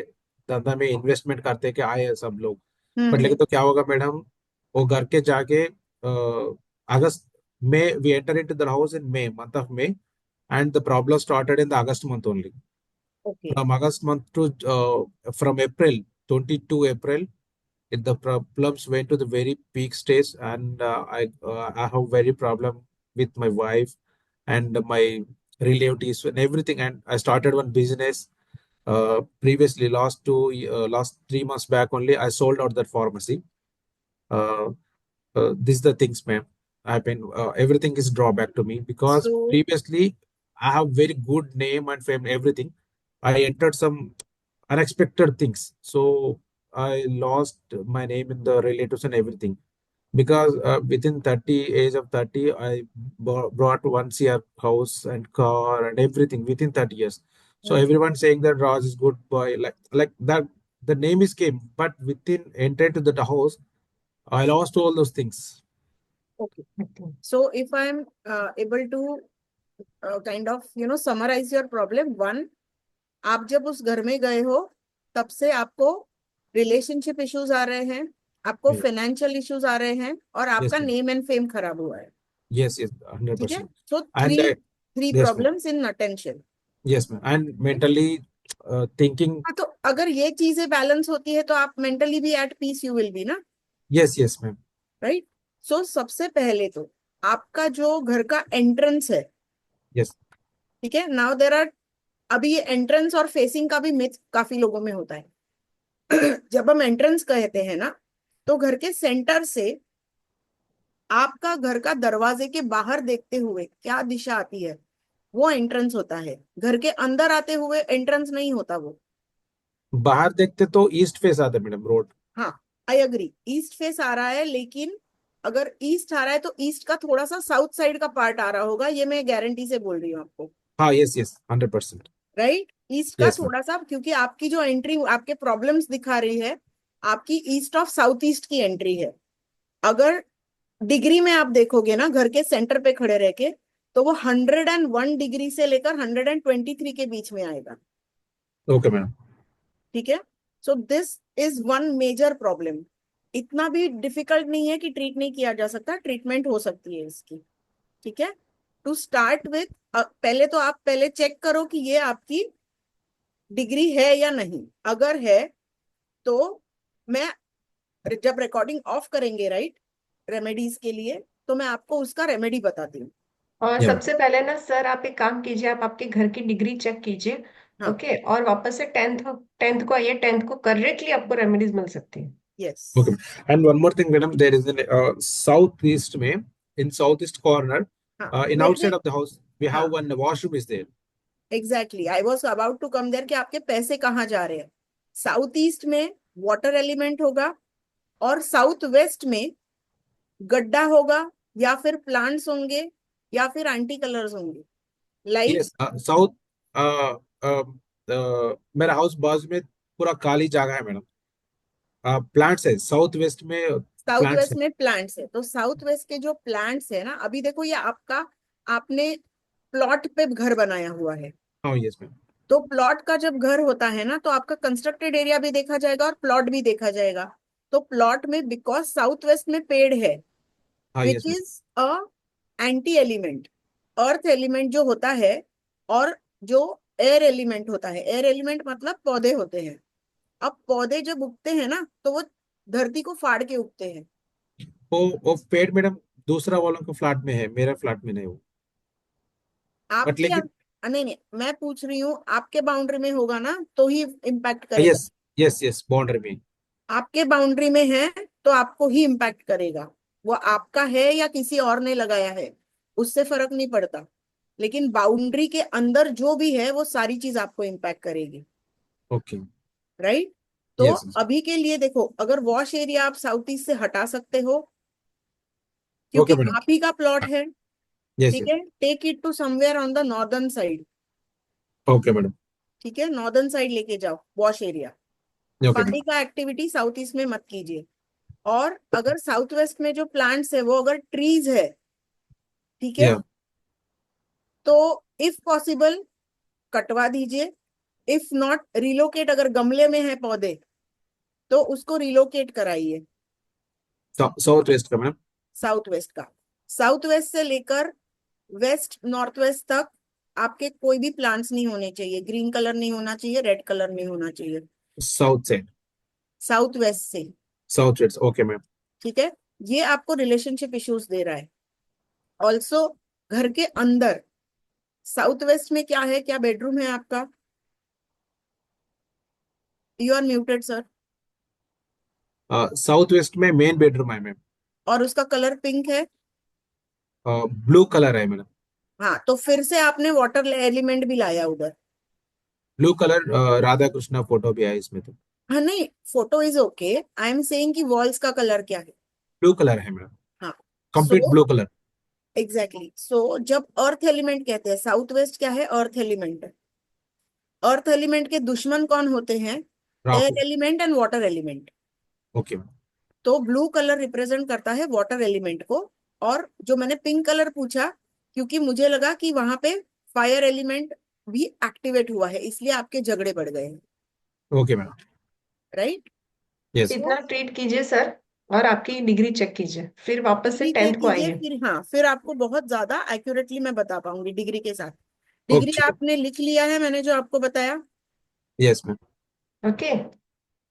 धंधा में इन्वेस्टमेंट करते कि आए सब लोग. बट लेकिन तो क्या होगा मैडम, वो घर के जाके अगस्त में we enter into the house in May, month of May, and the problem started in the August month only. Okay. From August month to from April 22 April, the problems went to the very peak stage, and I have very problem with my wife and my relatives and everything. And I started one business previously last 3 months back only. I sold out that pharmacy. Uh, this is the things, ma'am. I've been everything is drawback to me because so previously I have very good name and fame, everything. I entered some unexpected things, so I lost my name in the relatives and everything because within 30 age of 30 I brought one CR house and car and everything within 30 years. So everyone saying that Raj is good boy, like that, the name is came, but within entering to the house I lost all those things. Okay. So if I am able to kind of summarise your problem. One, आप जब उस घर में गए हो तब से आपको रिलेशनशिप इश्यूज आ रहे हैं, आपको Yeah. फाइनेंशियल इश्यूज आ रहे हैं, और Yes, आपका ma'am. नेम एंड फेम खराब हुआ है. Yes, yes, ठीक है. 100%. सो And three three yes, ma'am. Problems in attention. Yes, ma'am. And mentally thinking. हाँ, तो अगर ये चीजें बैलेंस होती है तो आप मेंटली भी at peace you will be ना. Yes, yes, ma'am. Right. So सबसे पहले तो आपका जो घर का एंट्रेंस है, Yes. ठीक है. नाउ देर आर, अभी ये एंट्रेंस और फेसिंग का भी मिथ काफी लोगों में होता है. जब हम एंट्रेंस कहते हैं ना, तो घर के सेंटर से आपका घर का दरवाजे के बाहर देखते हुए क्या दिशा आती है, वो एंट्रेंस होता है। घर के अंदर आते हुए एंट्रेंस नहीं होता वो। बाहर देखते तो ईस्ट फेस आता है मैडम रोड। हाँ, आई अग्री, ईस्ट फेस आ रहा है, लेकिन अगर ईस्ट आ रहा है तो ईस्ट का थोड़ा सा साउथ साइड का पार्ट आ रहा होगा, ये मैं गारंटी से बोल रही हूँ आपको। हाँ, यस यस, 100%। राइट, ईस्ट का यस मैम। थोड़ा सा, क्योंकि आपकी जो एंट्री आपके प्रॉब्लम्स दिखा रही है, आपकी ईस्ट ऑफ साउथ ईस्ट की एंट्री है। अगर डिग्री में आप देखोगे ना, घर के सेंटर पे खड़े रह के, तो वो 101 डिग्री से लेकर 123 के बीच में आएगा। Okay madam. ठीक है, so this is one major problem. इतना भी डिफिकल्ट नहीं है कि ट्रीट नहीं किया जा सकता, ट्रीटमेंट हो सकती है इसकी। ठीक है, टू स्टार्ट विथ, पहले तो आप पहले चेक करो कि ये आपकी डिग्री है या नहीं। अगर है तो मैं, जब रिकॉर्डिंग ऑफ करेंगे राइट, रेमेडीज के लिए, तो मैं आपको उसका रेमेडी बताती हूँ। और या सबसे पहले ना सर, आप एक काम कीजिए, आप आपके घर की डिग्री चेक कीजिए। हाँ, ओके, और वापस से टेंथ टेंथ को आइए, टेंथ को करेक्टली आपको रेमेडीज मिल सकती है। Yes. okay. And one more thing, madam, there is an southeast में, in southeast corner, हाँ, in घर के, outside of the house, we have हाँ, one washroom is there. Exactly, I was about to come there कि आपके पैसे कहाँ जा रहे हैं। साउथ ईस्ट में वाटर एलिमेंट होगा, और साउथ वेस्ट में गड्ढा होगा, या फिर प्लांट्स होंगे, या फिर एंटी कलर्स होंगे, लाइक। Yes, south, uh, मेरा हाउस बाजू में पूरा खाली जगह है मैडम। प्लांट्स है साउथ वेस्ट में। साउथ प्लांट्स वेस्ट है। में प्लांट्स है, तो साउथ वेस्ट के जो प्लांट्स है ना, अभी देखो ये आपका, आपने प्लॉट पे घर बनाया हुआ है। हाँ, यस मैम। तो प्लॉट का जब घर होता है ना, तो आपका कंस्ट्रक्टेड एरिया भी देखा जाएगा और प्लॉट भी देखा जाएगा। तो प्लॉट में, बिकॉज साउथ वेस्ट में पेड़ है, हाँ, which yes ma'am. Is a anti element, earth element जो होता है, और जो एयर एलिमेंट होता है, एयर एलिमेंट मतलब पौधे होते हैं। अब पौधे जब उगते हैं ना, तो वो धरती को फाड़ के उगते हैं। वो पेड़ मैडम दूसरा वालों के फ्लैट में है, मेरा फ्लैट में नहीं हो। बट आपके लेकिन नहीं नहीं, मैं पूछ रही हूँ, आपके बाउंड्री में होगा ना तो ही इम्पैक्ट करेगा। यस यस यस, बाउंड्री में। आपके बाउंड्री में है तो आपको ही इम्पैक्ट करेगा। वो आपका है या किसी और ने लगाया है, उससे फर्क नहीं पड़ता। लेकिन बाउंड्री के अंदर जो भी है, वो सारी चीज आपको इम्पैक्ट करेगी। ओके। राइट, तो यस। अभी के लिए देखो, अगर वॉश एरिया आप साउथ ईस्ट से हटा सकते हो, ओके क्योंकि मैडम। आप ही का प्लॉट है। यस ठीक यस। है, take it to somewhere on the northern side. Okay madam. ठीक है, नॉर्दर्न साइड लेके जाओ वॉश एरिया। ओके पानी मैडम। का एक्टिविटी साउथ ईस्ट में मत कीजिए। और अगर साउथ वेस्ट में जो प्लांट्स है, वो अगर ट्रीज है, ठीक है, या तो इफ पॉसिबल कटवा दीजिए। इफ नॉट रिलोकेट, अगर गमले में है पौधे, तो उसको रिलोकेट कराइए। साउथ वेस्ट का मैडम। साउथ वेस्ट का, साउथ वेस्ट से लेकर वेस्ट नॉर्थ वेस्ट तक आपके कोई भी प्लांट्स नहीं होने चाहिए। ग्रीन कलर नहीं होना चाहिए, रेड कलर नहीं होना चाहिए, साउथ साइड। साउथ वेस्ट से। South west, okay ma'am. ठीक है, ये आपको रिलेशनशिप इश्यूज दे रहा है। ऑल्सो घर के अंदर साउथ वेस्ट में क्या है, क्या बेडरूम है आपका? You are muted sir. South west में मेन बेडरूम है मैम। और उसका कलर पिंक है। ब्लू कलर है मैडम। हाँ, तो फिर से आपने वाटर एलिमेंट भी लाया उधर। Blue colour, Radha Krishna photo भी है इसमें तो। हाँ नहीं, photo is okay, I am saying कि वॉल्स का कलर क्या है। ब्लू कलर है मैडम। हाँ, complete so blue colour. Exactly, so जब अर्थ एलिमेंट कहते हैं, साउथ वेस्ट क्या है, अर्थ एलिमेंट है। अर्थ एलिमेंट के दुश्मन कौन होते हैं? Rahu. Air element and water element. Okay ma'am. तो ब्लू कलर रिप्रेजेंट करता है वाटर एलिमेंट को। और जो मैंने पिंक कलर पूछा, क्योंकि मुझे लगा कि वहां पे फायर एलिमेंट भी एक्टिवेट हुआ है, इसलिए आपके झगड़े बढ़ गए हैं। Okay ma'am. Right, yes. So इतना ट्रीट कीजिए सर, और आपकी डिग्री चेक कीजिए, फिर वापस से डिग्री चेक टेंथ को कीजिए, आइए। फिर हाँ, फिर आपको बहुत ज्यादा एक्यूरेटली मैं बता पाऊंगी डिग्री के साथ। Degree okay. आपने लिख लिया है मैंने जो आपको बताया? Yes ma'am. ओके,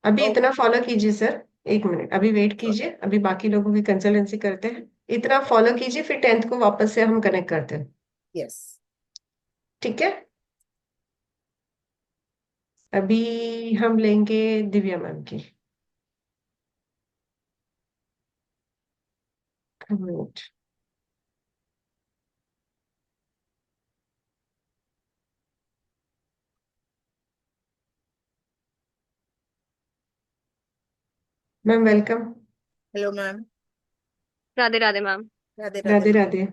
अभी इतना फॉलो कीजिए सर। एक मिनट अभी वेट कीजिए, अभी बाकी लोगों की कंसल्टेंसी करते हैं। इतना फॉलो कीजिए, फिर टेंथ को वापस से हम कनेक्ट करते हैं। यस। ठीक है, अभी हम लेंगे दिव्या मैम की। Minute. Ma'am welcome. Hello ma'am. Radhe Radhe ma'am. Radhe Radhe Radhe ma'am. Radhe.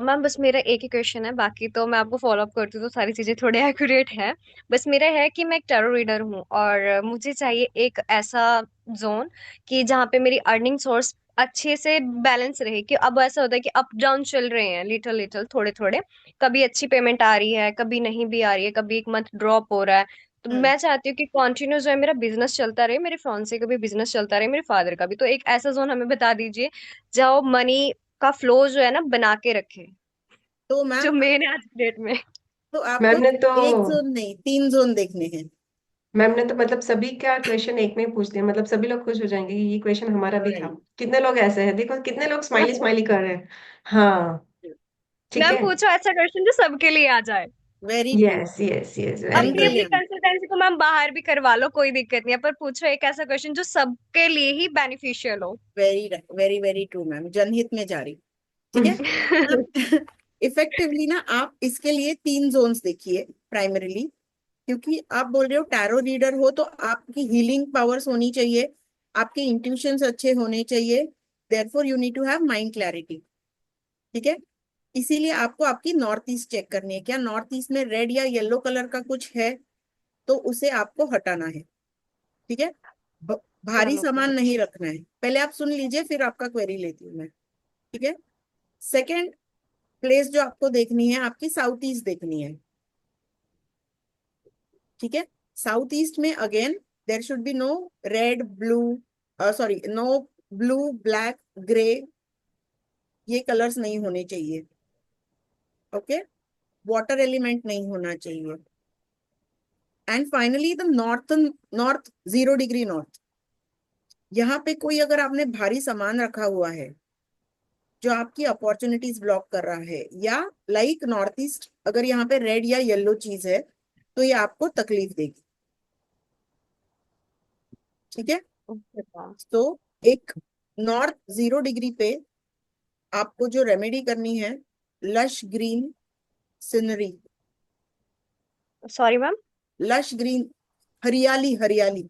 Ma'am बस मेरा एक ही क्वेश्चन है, बाकी तो मैं आपको फॉलो अप करती हूँ तो सारी चीजें थोड़े एक्यूरेट है। बस मेरा है कि मैं एक टैरो रीडर हूँ और मुझे चाहिए एक ऐसा जोन कि जहाँ पे मेरी अर्निंग सोर्स अच्छे से बैलेंस रहे। कि अब ऐसा होता है कि अप डाउन चल रहे हैं, लिटिल लिटिल थोड़े थोड़े, कभी अच्छी पेमेंट आ रही है, कभी नहीं भी आ रही है, कभी एक मंथ ड्रॉप हो रहा है। तो हम्म। मैं चाहती हूँ कि कंटिन्यू जो है मेरा बिजनेस चलता रहे, मेरे फियांसे का भी बिजनेस चलता रहे, मेरे फादर का भी। तो एक ऐसा जोन हमें बता दीजिए जो मनी का फ्लो जो है ना बना के रखे, तो जो मैम, मेन है आज की डेट में। तो आपको मैम ने तो एक जोन नहीं, 3 जोन देखने हैं। मतलब सभी का क्वेश्चन एक में ही पूछ दिया, मतलब सभी लोग खुश हो जाएंगे कि ये क्वेश्चन हमारा भी था। राइट। कितने लोग ऐसे हैं, देखो कितने लोग स्माइली मैम स्माइली कर रहे हैं। हाँ। ठीक मैम है। पूछो ऐसा क्वेश्चन जो सबके लिए आ जाए। Very true. Yes yes yes, very ma'am अपनी गुड। अपनी कल्याण। कंसल्टेंसी को मैम बाहर भी करवा लो, कोई दिक्कत नहीं है, पर पूछो एक ऐसा क्वेश्चन जो सबके लिए ही बेनिफिशियल हो। Very very very true ma'am, जनहित में जारी। ठीक है मैम। इफेक्टिवली ना आप इसके लिए 3 जोन्स देखिए प्राइमरीली। क्योंकि आप बोल रहे हो टैरो रीडर हो, तो आपकी हीलिंग पावर्स होनी चाहिए, आपके इंट्यूशंस अच्छे होने चाहिए। Therefore you need to have mind clarity. ठीक है। इसीलिए आपको आपकी नॉर्थ ईस्ट चेक करनी है, क्या नॉर्थ ईस्ट में रेड या येलो कलर का कुछ है, तो उसे आपको हटाना है। ठीक है। भारी चलो सामान फिर नहीं रखना है। पहले आप सुन लीजिए, फिर आपका क्वेरी लेती हूँ मैं। ठीक है। सेकंड प्लेस जो आपको देखनी है, आपकी साउथ ईस्ट देखनी है। ठीक है। साउथ ईस्ट में again there should be no red blue, sorry, no blue black grey, ये कलर्स नहीं होने चाहिए। ओके। वाटर एलिमेंट नहीं होना चाहिए। And finally the north 0 degree north. यहाँ पे कोई अगर आपने भारी सामान रखा हुआ है जो आपकी अपॉर्चुनिटीज ब्लॉक कर रहा है, या लाइक नॉर्थ ईस्ट अगर यहाँ पे रेड या येलो चीज है, तो ये आपको तकलीफ देगी। ठीक है। Okay ma'am. तो एक नॉर्थ 0 डिग्री पे आपको जो रेमेडी करनी है, lush green scenery. Sorry ma'am. Lush green, हरियाली हरियाली।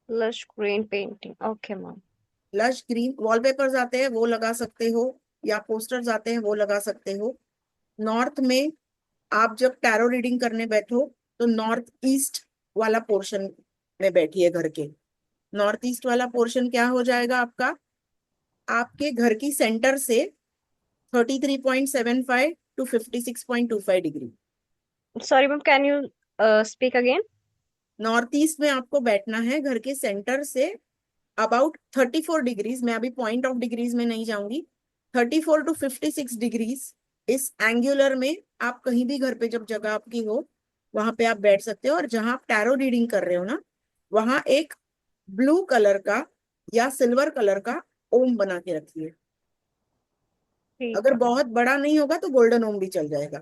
Lush green painting, okay ma'am. Lush green wallpapers आते हैं वो लगा सकते हो, या पोस्टर्स आते हैं वो लगा सकते हो। नॉर्थ में आप जब टैरो रीडिंग करने बैठो, तो नॉर्थ ईस्ट वाला पोर्शन में बैठिए घर के। नॉर्थ ईस्ट वाला पोर्शन क्या हो जाएगा आपका, आपके घर की सेंटर से 33.75 to 56.25 degree. Sorry ma'am, can you speak again? North east में आपको बैठना है घर के सेंटर से अबाउट 34 डिग्रीज, मैं अभी पॉइंट ऑफ डिग्रीज में नहीं जाऊंगी, 34 to 56 डिग्रीज। इस एंगुलर में आप कहीं भी घर पे जब जगह आपकी हो, वहां पे आप बैठ सकते हो। और जहां आप टैरो रीडिंग कर रहे हो ना, वहां एक ब्लू कलर का या सिल्वर कलर का ओम बना के रखिए। ठीक अगर है बहुत मैम। बड़ा नहीं होगा तो गोल्डन ओम भी चल जाएगा।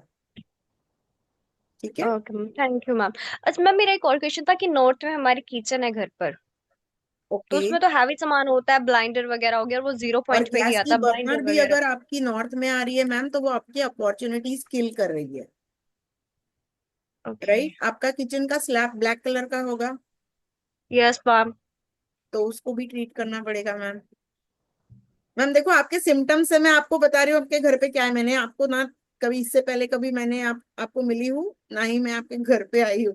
ठीक है। Okay ma'am, thank you ma'am. अच्छा मैम, मेरा एक और क्वेश्चन था कि नॉर्थ में हमारी किचन है घर पर, तो ओके। उसमें तो हैवी सामान होता है, ब्लाइंडर वगैरह हो गया, और वो जीरो और पॉइंट पे ही गैस की आता है, बर्नर ब्लाइंडर भी वगैरह। अगर आपकी नॉर्थ में आ रही है मैम, तो वो आपकी अपॉर्चुनिटीज किल कर रही है। ओके। राइट। आपका किचन का स्लैब ब्लैक कलर का होगा, यस मैम। तो उसको भी ट्रीट करना पड़ेगा मैम। मैम देखो, आपके सिम्टम्स से मैं आपको बता रही हूँ आपके घर पे क्या है। मैंने आपको ना कभी इससे पहले कभी मैंने आपको मिली हूँ ना ही मैं आपके घर पे आई हूँ।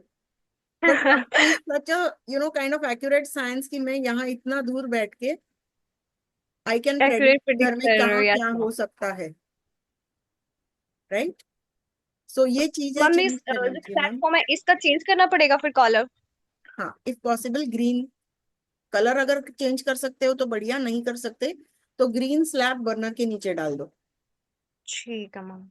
But vastu is such a kind of accurate science कि मैं यहाँ इतना दूर बैठ के आई कैन एक्यूरेट प्रेडिक्ट घर प्रिडिक्ट में कर रहे हो, कहाँ यस क्या मैम। हो सकता है। राइट। सो ये चीजें मैम चेंज इस करनी जो चाहिए मैम। प्लेटफॉर्म है इसका चेंज करना पड़ेगा फिर कॉलर? हाँ, इफ पॉसिबल ग्रीन कलर अगर चेंज कर सकते हो तो बढ़िया, नहीं कर सकते तो ग्रीन स्लैब बर्नर के नीचे डाल दो। ठीक है मैम।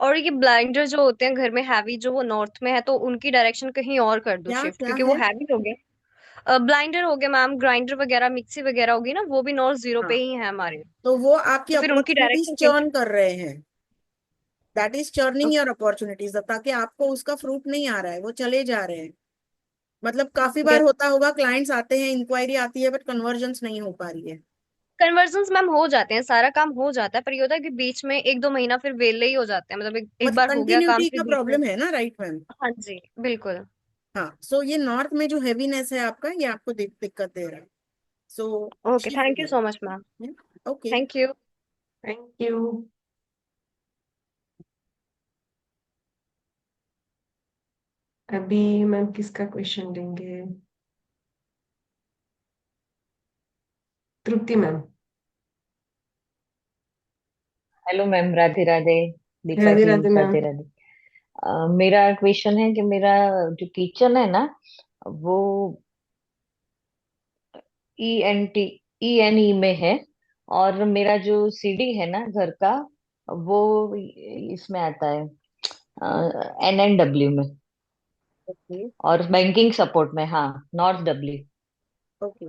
और ये ब्लाइंडर जो होते हैं घर में हैवी, जो वो नॉर्थ में है, तो उनकी डायरेक्शन कहीं और कर दो क्या शिफ्ट, क्या क्योंकि वो है। हैवी हो गए। ब्लाइंडर हो गया मैम, ग्राइंडर वगैरह, मिक्सी वगैरह होगी ना, वो भी नॉर्थ जीरो पे हाँ, ही है हमारे। तो वो आपकी तो फिर उनकी अपॉर्चुनिटीज डायरेक्शन चेंज। चर्न कर रहे हैं। That is churning your opportunities, ताकि आपको उसका फ्रूट नहीं आ रहा है, वो चले जा रहे हैं। मतलब काफी बार यस। होता होगा, क्लाइंट्स आते हैं, इंक्वायरी आती है, बट कन्वर्जेंस नहीं हो पा रही है। कन्वर्जन्स मैम हो जाते हैं, सारा काम हो जाता है, पर ये होता है कि बीच में 1-2 महीना फिर वेले ही हो जाते हैं, मतलब एक मतलब बार हो गया काम कंटिन्यूटी फिर का बीच में। प्रॉब्लम है ना, राइट मैम? हाँ जी बिल्कुल। हाँ, सो ये नॉर्थ में जो हैवीनेस है आपका, ये आपको दिक्कत दे रहा है। So okay, thank you so much ma'am. Okay. Thank you. Thank you. अभी मैम किसका क्वेश्चन लेंगे? Tripti ma'am. Hello ma'am, Radhe Radhe. Deepa Radhe ji, Radhe ma'am. Radhe Radhe. मेरा क्वेश्चन है कि मेरा जो किचन है ना, वो ENT ENE में है, और मेरा जो सीडी है ना घर का, वो इसमें आता है NNW में, ओके। और बैंकिंग सपोर्ट में, हाँ, north W, okay,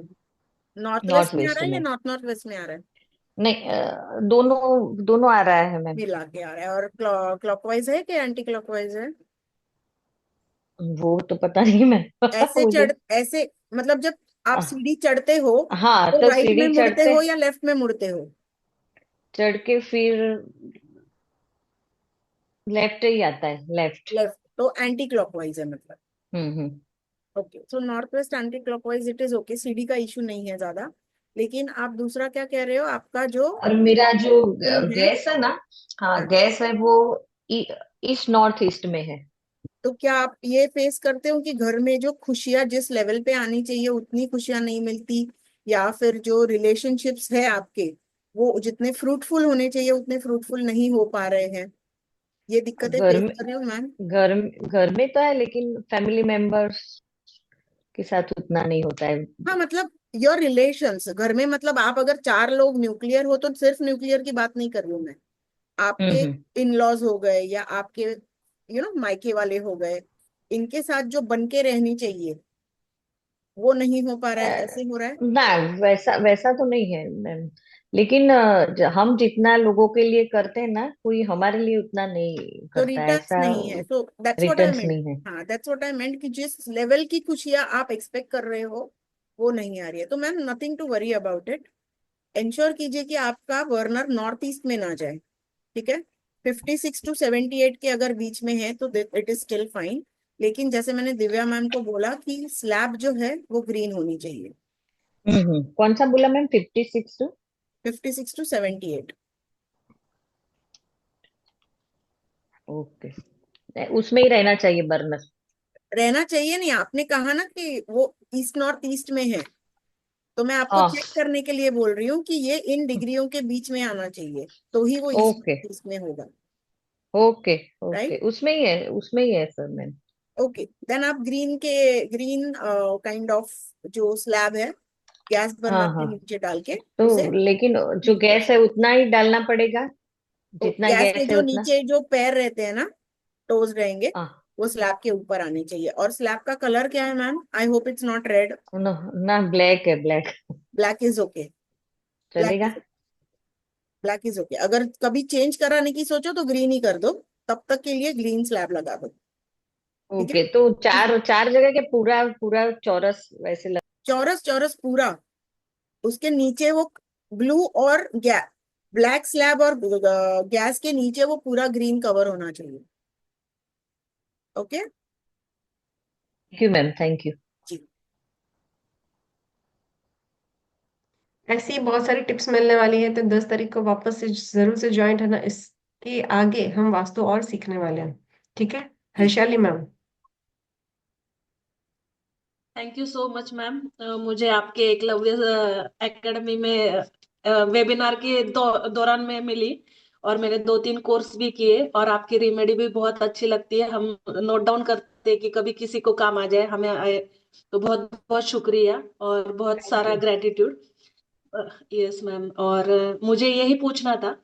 north west north में आ वेस्ट रहा है या में। नॉर्थ नॉर्थ वेस्ट में आ रहा है? नहीं, दोनों दोनों आ रहा है मैम। मिला के आ रहा है। और क्लॉकवाइज है कि एंटी क्लॉकवाइज है? वो तो पता नहीं मैम ऐसे मुझे। चढ़ ऐसे, मतलब जब आप अ, सीढ़ी चढ़ते हो हाँ, तो तो राइट में सीढ़ी मुड़ते चढ़ते, हो या लेफ्ट में मुड़ते हो? चढ़ के फिर लेफ्ट ही आता है, लेफ्ट। लेफ्ट, तो एंटी क्लॉकवाइज है मतलब। Hmm. Okay, so north west anticlockwise it is okay, सीढ़ी का इशू नहीं है ज्यादा। लेकिन आप दूसरा क्या कह रहे हो, आपका जो और मेरा जो रूम है? गैस है ना, हाँ, हाँ, गैस है वो ईस्ट नॉर्थ ईस्ट में है। तो क्या आप ये फेस करते हो कि घर में जो खुशियां जिस लेवल पे आनी चाहिए उतनी खुशियां नहीं मिलती, या फिर जो रिलेशनशिप्स है आपके, वो जितने फ्रूटफुल होने चाहिए उतने फ्रूटफुल नहीं हो पा रहे हैं? ये दिक्कतें घर फेस में कर रहे हो मैम? घर घर में तो है, लेकिन फैमिली मेंबर्स के साथ उतना नहीं होता है। हाँ, मतलब योर रिलेशंस घर में, मतलब आप अगर 4 लोग न्यूक्लियर हो तो सिर्फ न्यूक्लियर की बात नहीं कर रही हूँ मैं। आपके हम्म। इन लॉज हो गए या आपके मायके वाले हो गए, इनके साथ जो बन के रहनी चाहिए वो नहीं हो पा रहा है, ऐसे हो रहा है? ना, वैसा वैसा तो नहीं है मैम, लेकिन हम जितना लोगों के लिए करते हैं ना, कोई हमारे लिए उतना नहीं तो करता है, रिटर्न्स ऐसा नहीं है, so that's what I returns meant. नहीं है। हाँ, दैट्स व्हाट आई मेंट कि जिस लेवल की खुशियां आप एक्सपेक्ट कर रहे हो वो नहीं आ रही है, तो ma'am nothing to worry about it. Ensure कीजिए कि आपका बर्नर नॉर्थ ईस्ट में ना जाए, ठीक है? 56 to 78 के अगर बीच में है तो इट इज स्टिल फाइन। लेकिन जैसे मैंने दिव्या मैम को बोला कि स्लैब जो है वो ग्रीन होनी चाहिए। कौन सा बोला मैम, 56 टू? 56 to 78 ओके, उसमें ही रहना चाहिए बर्नर। रहना चाहिए। नहीं, आपने कहा ना कि वो ईस्ट नॉर्थ ईस्ट में है, तो मैं आपको हाँ। चेक करने के लिए बोल रही हूँ कि ये इन डिग्रियों के बीच में आना चाहिए, तो ही वो ईस्ट ओके, ईस्ट में होगा। Okay, okay, right? उसमें ही है, उसमें ही है सर मैम। ओके, देन आप ग्रीन काइंड ऑफ जो स्लैब है गैस हाँ, बर्नर के हाँ, नीचे डाल के उसे तो लेकिन जो ठीक कर गैस है सकते उतना ही डालना पड़ेगा, हो। जितना गैस के गैस है जो उतना। नीचे जो पैर रहते हैं ना, टोज रहेंगे, हाँ। वो स्लैब के ऊपर आने चाहिए। और स्लैब का कलर क्या है ma'am? I hope it's not red. ना, ना, ब्लैक है, black. Black is okay. Black चलेगा। Is black is okay. अगर कभी चेंज कराने की सोचो तो ग्रीन ही कर दो, तब तक के लिए ग्रीन स्लैब लगा दो। ठीक है? ओके, तो चार चार जगह के पूरा पूरा चौरस वैसे चौरस चौरस पूरा, उसके नीचे वो ब्लू और ब्लैक स्लैब, और गैस के नीचे वो पूरा ग्रीन कवर होना चाहिए। Okay thank you ma'am, thank you. जी। ऐसी बहुत सारी टिप्स मिलने वाली है, तो 10 तारीख को वापस से जरूर से ज्वाइंट है ना, इसके आगे हम वास्तु और सीखने वाले हैं। ठीक है? जी, Harshali ma'am. Thank you so much ma'am. मुझे आपके एकलव्य एकेडमी में वेबिनार के दौरान में मिली, और मैंने 2-3 कोर्स भी किए, और आपकी रेमेडी भी बहुत अच्छी लगती है। हम नोट डाउन करते हैं कि कभी किसी को काम आ जाए, हमें आए। तो बहुत बहुत शुक्रिया और बहुत थैंक सारा यू। ग्रेटिट्यूड। Yes ma'am. और मुझे यही पूछना था,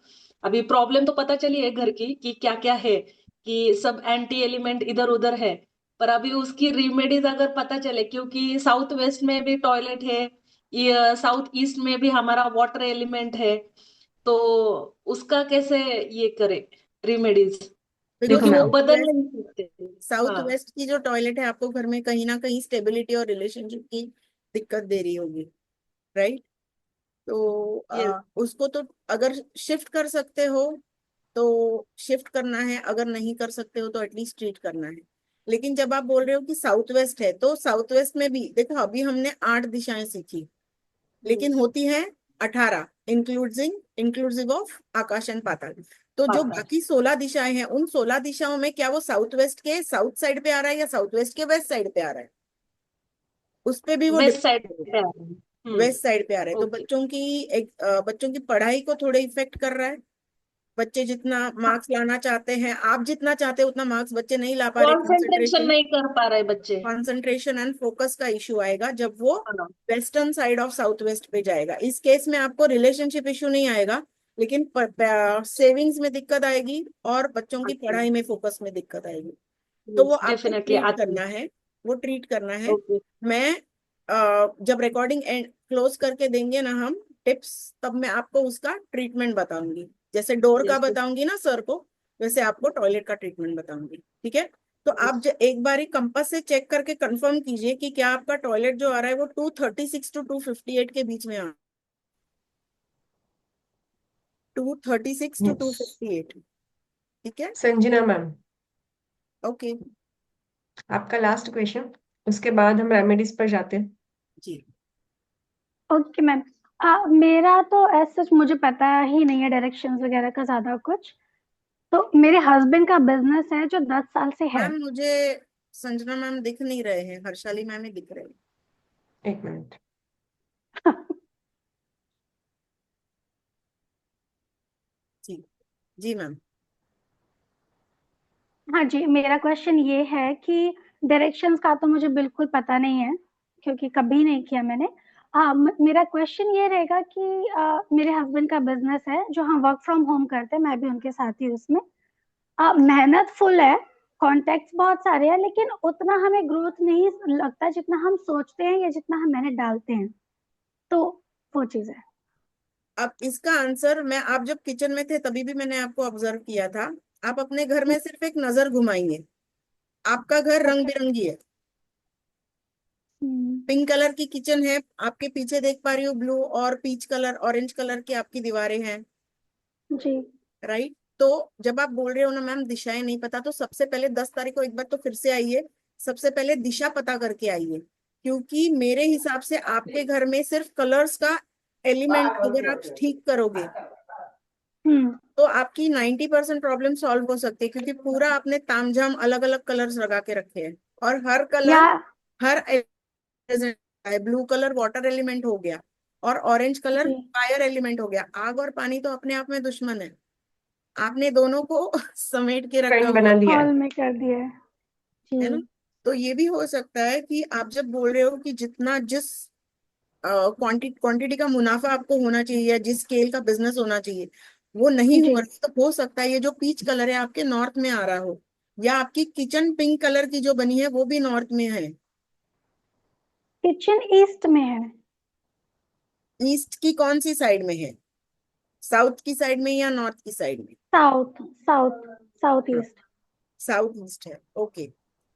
अभी प्रॉब्लम तो पता चली है घर की कि क्या क्या है, कि सब एंटी एलिमेंट इधर उधर है, पर अभी उसकी रेमेडीज अगर पता चले, क्योंकि साउथ वेस्ट में भी टॉयलेट है, ये साउथ ईस्ट में भी हमारा वाटर एलिमेंट है, तो उसका कैसे ये करे रेमेडीज, बिकॉज देखो क्योंकि वो मैम, साउथ बदल वेस्ट, नहीं सकते। साउथ हाँ। वेस्ट की जो टॉयलेट है आपको घर में कहीं ना कहीं स्टेबिलिटी और रिलेशनशिप की दिक्कत दे रही होगी, राइट? तो यस। उसको तो अगर शिफ्ट कर सकते हो तो शिफ्ट करना है, अगर नहीं कर सकते हो तो एटलीस्ट ट्रीट करना है। लेकिन जब आप बोल रहे हो कि साउथ वेस्ट है, तो साउथ वेस्ट में भी देखो, अभी हमने 8 दिशाएं सीखी, लेकिन होती है 18, including inclusive of akash and patal. तो जो बाकी 16 दिशाएं हैं, उन 16 दिशाओं में क्या वो साउथ वेस्ट के साउथ साइड पे आ रहा है या साउथ वेस्ट के वेस्ट साइड पे आ रहा है, उस पे भी वो वेस्ट डिपेंड साइड करेगा। पे आ रहे हैं। वेस्ट साइड पे आ रहा है, तो ओके। बच्चों की पढ़ाई को थोड़े इफेक्ट कर रहा है। बच्चे जितना मार्क्स लाना चाहते हैं, आप जितना चाहते हो उतना मार्क्स बच्चे नहीं ला पा रहे। कॉन्सेंट्रेशन नहीं कर पा रहे बच्चे। कंसंट्रेशन एंड फोकस का इशू आएगा जब वो हाँ। Western side of south west पे जाएगा। इस केस में आपको रिलेशनशिप इशू नहीं आएगा, लेकिन सेविंग्स में दिक्कत आएगी और बच्चों की अच्छा। पढ़ाई में फोकस में दिक्कत आएगी। तो वो आपको डेफिनेटली ट्रीट आती है। करना है, वो ट्रीट करना है। ओके। मैं जब रिकॉर्डिंग क्लोज करके देंगे ना हम टिप्स, तब मैं आपको उसका ट्रीटमेंट बताऊंगी। जैसे डोर का यस। बताऊंगी ना सर को, वैसे आपको टॉयलेट का ट्रीटमेंट बताऊंगी। ठीक है? तो आप एक बारी कंपास से चेक करके कंफर्म कीजिए कि क्या आपका टॉयलेट जो आ रहा है वो 236 टू 258 के बीच में आ, 236 टू यस। 258। ठीक है? Sanjana ma'am, okay. आपका लास्ट क्वेश्चन, उसके बाद हम रेमेडीज पर जाते हैं। जी। Okay ma'am. मेरा तो ऐसा मुझे पता ही नहीं है डायरेक्शंस वगैरह का ज्यादा कुछ। तो मेरे हस्बैंड का बिजनेस है जो 10 साल से है। मैम मुझे संजना मैम दिख नहीं रहे हैं, हर्षाली मैम ही दिख रहे हैं। एक मिनट। जी। जी मैम। हाँ जी, मेरा क्वेश्चन ये है कि डायरेक्शंस का तो मुझे बिल्कुल पता नहीं है, क्योंकि कभी नहीं किया मैंने। मेरा क्वेश्चन ये रहेगा कि मेरे हस्बैंड का बिजनेस है जो हम वर्क फ्रॉम होम करते हैं, मैं भी उनके साथ ही उसमें। मेहनत फुल है, कॉन्टेक्ट्स बहुत सारे हैं, लेकिन उतना हमें ग्रोथ नहीं लगता जितना हम सोचते हैं या जितना हम मेहनत डालते हैं। तो वो चीज है। अब इसका आंसर मैं, आप जब किचन में थे तभी भी मैंने आपको ऑब्जर्व किया था। आप अपने घर में सिर्फ एक नजर घुमाइए, आपका घर रंग ओके। बिरंगी है। पिंक कलर की किचन है, आपके पीछे देख पा रही हूँ ब्लू और पीच कलर ऑरेंज कलर की आपकी दीवारें हैं। जी। राइट? तो जब आप बोल रहे हो ना मैम दिशाएं नहीं पता, तो सबसे पहले 10 तारीख को एक बार तो फिर से आइए, सबसे पहले दिशा पता करके आइए। क्योंकि मेरे हिसाब से आपके घर में सिर्फ कलर्स का एलिमेंट अगर आप ठीक करोगे हम्म। तो आपकी 90% प्रॉब्लम सॉल्व हो सकती है। क्योंकि पूरा आपने तामझाम अलग अलग कलर्स लगा के रखे हैं, और हर या। कलर हर ब्लू कलर वाटर एलिमेंट हो गया, और ऑरेंज कलर जी। फायर एलिमेंट हो गया। आग और पानी तो अपने आप में दुश्मन है, आपने दोनों को समेट के रखा फ्रेंड हुआ बना दिया है। हॉल में कर दिया है। है ना? जी। तो ये भी हो सकता है कि आप जब बोल रहे हो कि जितना जिस क्वांटिटी का मुनाफा आपको होना चाहिए या जिस स्केल का बिजनेस होना चाहिए वो नहीं हो जी। रहा, तो हो सकता है ये जो पीच कलर है आपके नॉर्थ में आ रहा हो, या आपकी किचन पिंक कलर की जो बनी है वो भी नॉर्थ में है। किचन ईस्ट में है। ईस्ट की कौन सी साइड में है, साउथ की साइड में या नॉर्थ की साइड में? South south south east. South east है, ओके।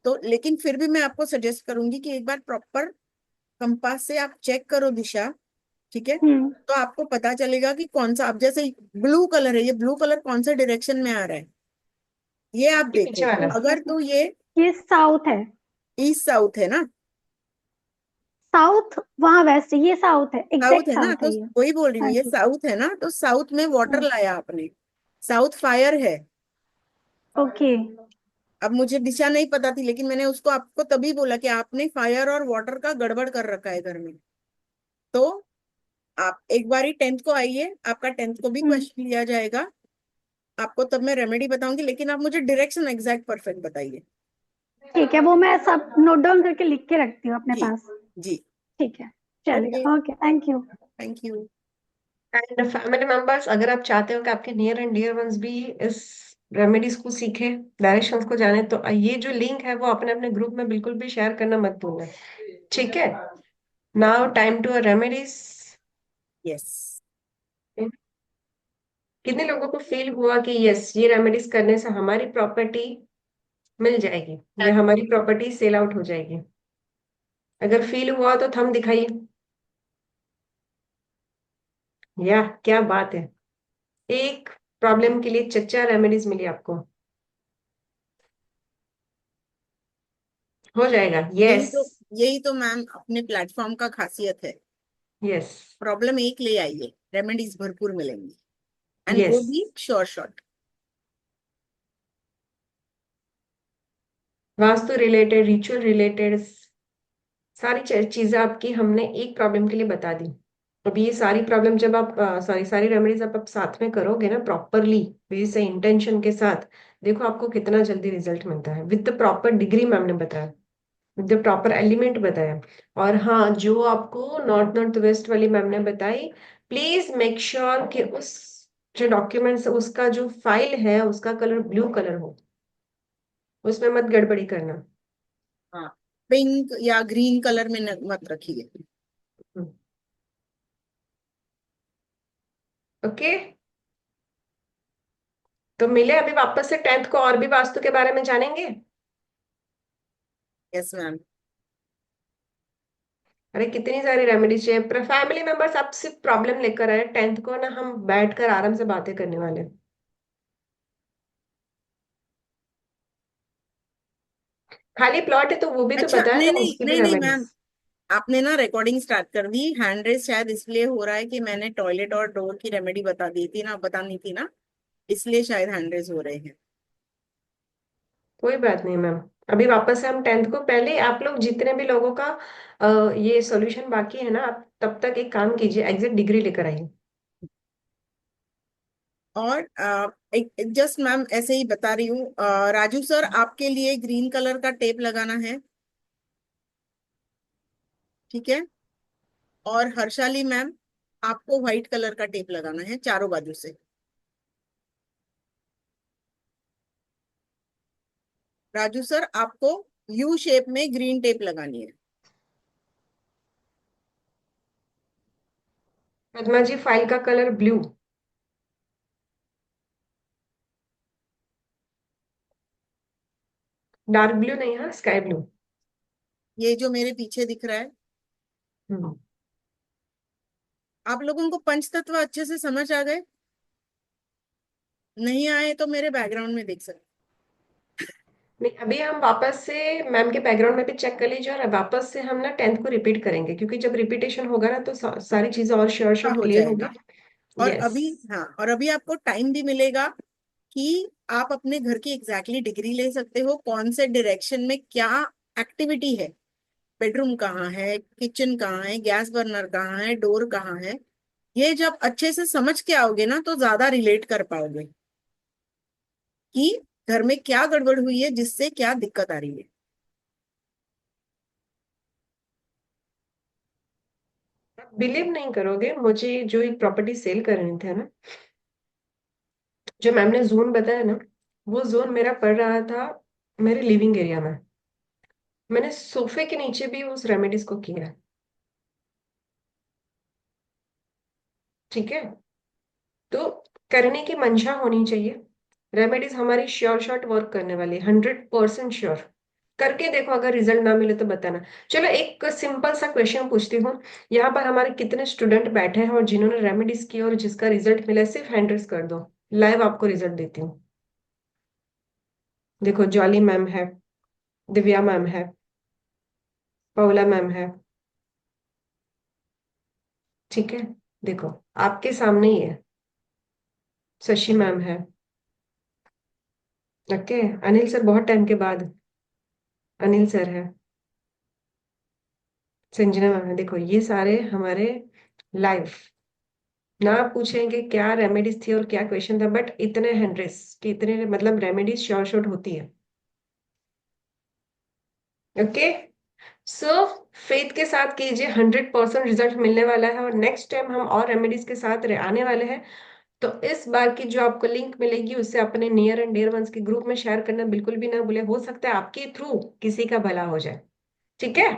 तो लेकिन फिर भी मैं आपको सजेस्ट करूंगी कि एक बार प्रॉपर कंपास से आप चेक करो दिशा। ठीक है? हम्म। तो आपको पता चलेगा कि कौन सा, अब जैसे ब्लू कलर है, ये ब्लू कलर कौन से डायरेक्शन में आ रहा है, ये आप ये देखो। पीछे वाला। अगर तो ये ये साउथ है। ईस्ट साउथ है ना, साउथ वहां वेस्ट है, ये साउथ है, साउथ एग्जैक्ट है ना, साउथ तो है ये। वही बोल रही हूँ, हाँ ये जी। साउथ है ना, तो साउथ में वाटर हाँ। लाया आपने, साउथ फायर है। ओके। अब मुझे दिशा नहीं पता थी, लेकिन मैंने उसको आपको तभी बोला कि आपने फायर और वाटर का गड़बड़ कर रखा है घर में। तो आप एक बारी 10th को आइए, आपका 10th को भी हम्म। क्वेश्चन लिया जाएगा, आपको तब मैं रेमेडी बताऊंगी। लेकिन आप मुझे डायरेक्शन एग्जैक्ट परफेक्ट बताइए। ठीक है, वो मैं सब नोट डाउन करके लिख के रखती हूँ अपने जी। पास। जी। ठीक है। ओके। चलेगा, okay, thank you. Thank you. And family members, अगर आप चाहते हो कि आपके नियर एंड डियर वंस भी इस रेमेडीज को सीखे, डायरेक्शंस को जाने, तो ये जो लिंक है वो अपने अपने ग्रुप में बिल्कुल भी शेयर करना मत भूलना। ठीक है? Now time to remedies. Yes. कितने लोगों को फील हुआ कि यस, ये रेमेडीज करने से हमारी प्रॉपर्टी मिल जाएगी या हमारी प्रॉपर्टी सेल आउट हो जाएगी? अगर फील हुआ तो थंब दिखाइए। या क्या बात है, एक प्रॉब्लम के लिए चच्चा रेमेडीज मिली आपको। हो जाएगा, यही यस। तो यही तो मैम अपने प्लेटफॉर्म का खासियत है। यस। प्रॉब्लम एक ले आइए, रेमेडीज भरपूर मिलेंगी, एंड वो यस। भी sure shot. Vastu related, ritual related सारी चीजें आपकी हमने एक प्रॉब्लम के लिए बता दी। अभी ये सारी प्रॉब्लम जब आप सॉरी सारी रेमेडीज आप साथ में करोगे ना प्रॉपरली, से इंटेंशन के साथ, देखो आपको कितना जल्दी रिजल्ट मिलता है with the proper degree ma'am ने बताया, विद द प्रॉपर एलिमेंट बताया। और हाँ, जो आपको नॉर्थ नॉर्थ वेस्ट वाली मैम ने बताई, प्लीज मेक श्योर कि उस जो डॉक्यूमेंट्स उसका जो फाइल है उसका कलर ब्लू कलर हो, उसमें मत गड़बड़ी करना। हाँ, पिंक या ग्रीन कलर में मत रखिए। ओके, तो मिले अभी वापस से 10th को, और भी वास्तु के बारे में जानेंगे। Yes ma'am. अरे कितनी सारी रेमेडीज चाहिए, फैमिली मेंबर्स आप सिर्फ प्रॉब्लम लेकर आए, 10th को ना हम बैठकर आराम से बातें करने वाले हैं। खाली प्लॉट है तो वो भी तो अच्छा, बताया नहीं ना, नहीं उसकी भी नहीं नहीं मैम, रेमेडीज। आपने ना रिकॉर्डिंग स्टार्ट कर दी। हैंड रेस शायद इसलिए हो रहा है कि मैंने टॉयलेट और डोर की रेमेडी बता दी थी ना, बतानी थी ना, इसलिए शायद हैंड रेस हो रहे हैं। कोई बात नहीं मैम, अभी वापस से हम 10th को, पहले आप लोग जितने भी लोगों का ये सॉल्यूशन बाकी है ना, आप तब तक एक काम कीजिए, एग्जिट डिग्री लेकर आइए। और एक जस्ट मैम ऐसे ही बता रही हूँ, राजू सर आपके लिए ग्रीन कलर का टेप लगाना है, ठीक है। और हर्षाली मैम, आपको व्हाइट कलर का टेप लगाना है चारों बाजू से। राजू सर आपको यू शेप में ग्रीन टेप लगानी है। पद्मा जी, फाइल का कलर ब्लू, डार्क ब्लू नहीं, हाँ स्काई ब्लू। ये जो मेरे पीछे दिख रहा है, हम्म। आप लोगों को पंच तत्व अच्छे से समझ आ गए? नहीं आए तो मेरे बैकग्राउंड में देख सकते। नहीं, अभी हम वापस से मैम के बैकग्राउंड में भी चेक कर लीजिए, और वापस से हम ना 10th को रिपीट करेंगे, क्योंकि जब रिपीटेशन होगा ना तो सारी चीजें और श्योर हाँ, शॉट हो क्लियर होगी। जाएगा। और यस। अभी, हाँ, और अभी आपको टाइम भी मिलेगा कि आप अपने घर की एग्जैक्टली डिग्री ले सकते हो, कौन से डायरेक्शन में क्या एक्टिविटी है, बेडरूम कहाँ है, किचन कहाँ है, गैस बर्नर कहाँ है, डोर कहाँ है। ये जब अच्छे से समझ के आओगे ना तो ज्यादा रिलेट कर पाओगे कि घर में क्या गड़बड़ हुई है, जिससे क्या दिक्कत आ रही है। बिलीव नहीं करोगे, मुझे जो एक प्रॉपर्टी सेल करनी थे ना, जो मैम ने जोन बताया ना, वो जोन मेरा पड़ रहा था मेरे लिविंग एरिया में। मैंने सोफे के नीचे भी उस रेमेडीज को किया है, ठीक है। तो करने की मंशा होनी चाहिए, रेमेडीज हमारी श्योर शॉट वर्क करने वाली, 100% श्योर। करके देखो, अगर रिजल्ट ना मिले तो बताना। चलो एक सिंपल सा क्वेश्चन पूछती हूँ, यहाँ पर हमारे कितने स्टूडेंट बैठे हैं और जिन्होंने रेमेडीज की और जिसका रिजल्ट मिला है, सिर्फ हैंड रेस कर दो, लाइव आपको रिजल्ट देती हूँ। देखो, जॉली मैम है, दिव्या मैम है, पौला मैम है, ठीक है। देखो आपके सामने ही है, शशि मैम है, ओके। अनिल सर बहुत टाइम के बाद, अनिल सर है, संजना मैम है। देखो ये सारे हमारे लाइव, ना पूछेंगे क्या रेमेडीज थी और क्या क्वेश्चन था, बट इतने हंड्रेड्स कि इतने मतलब रेमेडीज श्योर शॉट होती है, ओके। सो फेथ के साथ कीजिए, 100% रिजल्ट मिलने वाला है, और नेक्स्ट टाइम हम और रेमेडीज के साथ आने वाले हैं। तो इस बार की जो आपको लिंक मिलेगी उससे अपने नियर एंड डियर वंस के ग्रुप में शेयर करना बिल्कुल भी ना भूले, हो सकता है आपके थ्रू किसी का भला हो जाए, ठीक है।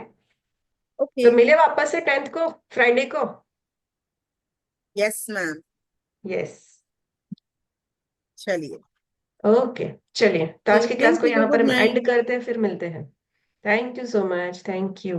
ओके। तो मिले वापस से 10th को, फ्राइडे को। Yes ma'am. यस। चलिए, ओके, चलिए तो आज की क्लास थैंक को यू, यहाँ पर गुड हम एंड नाइट। करते हैं, फिर मिलते हैं। Thank you so much, thank you.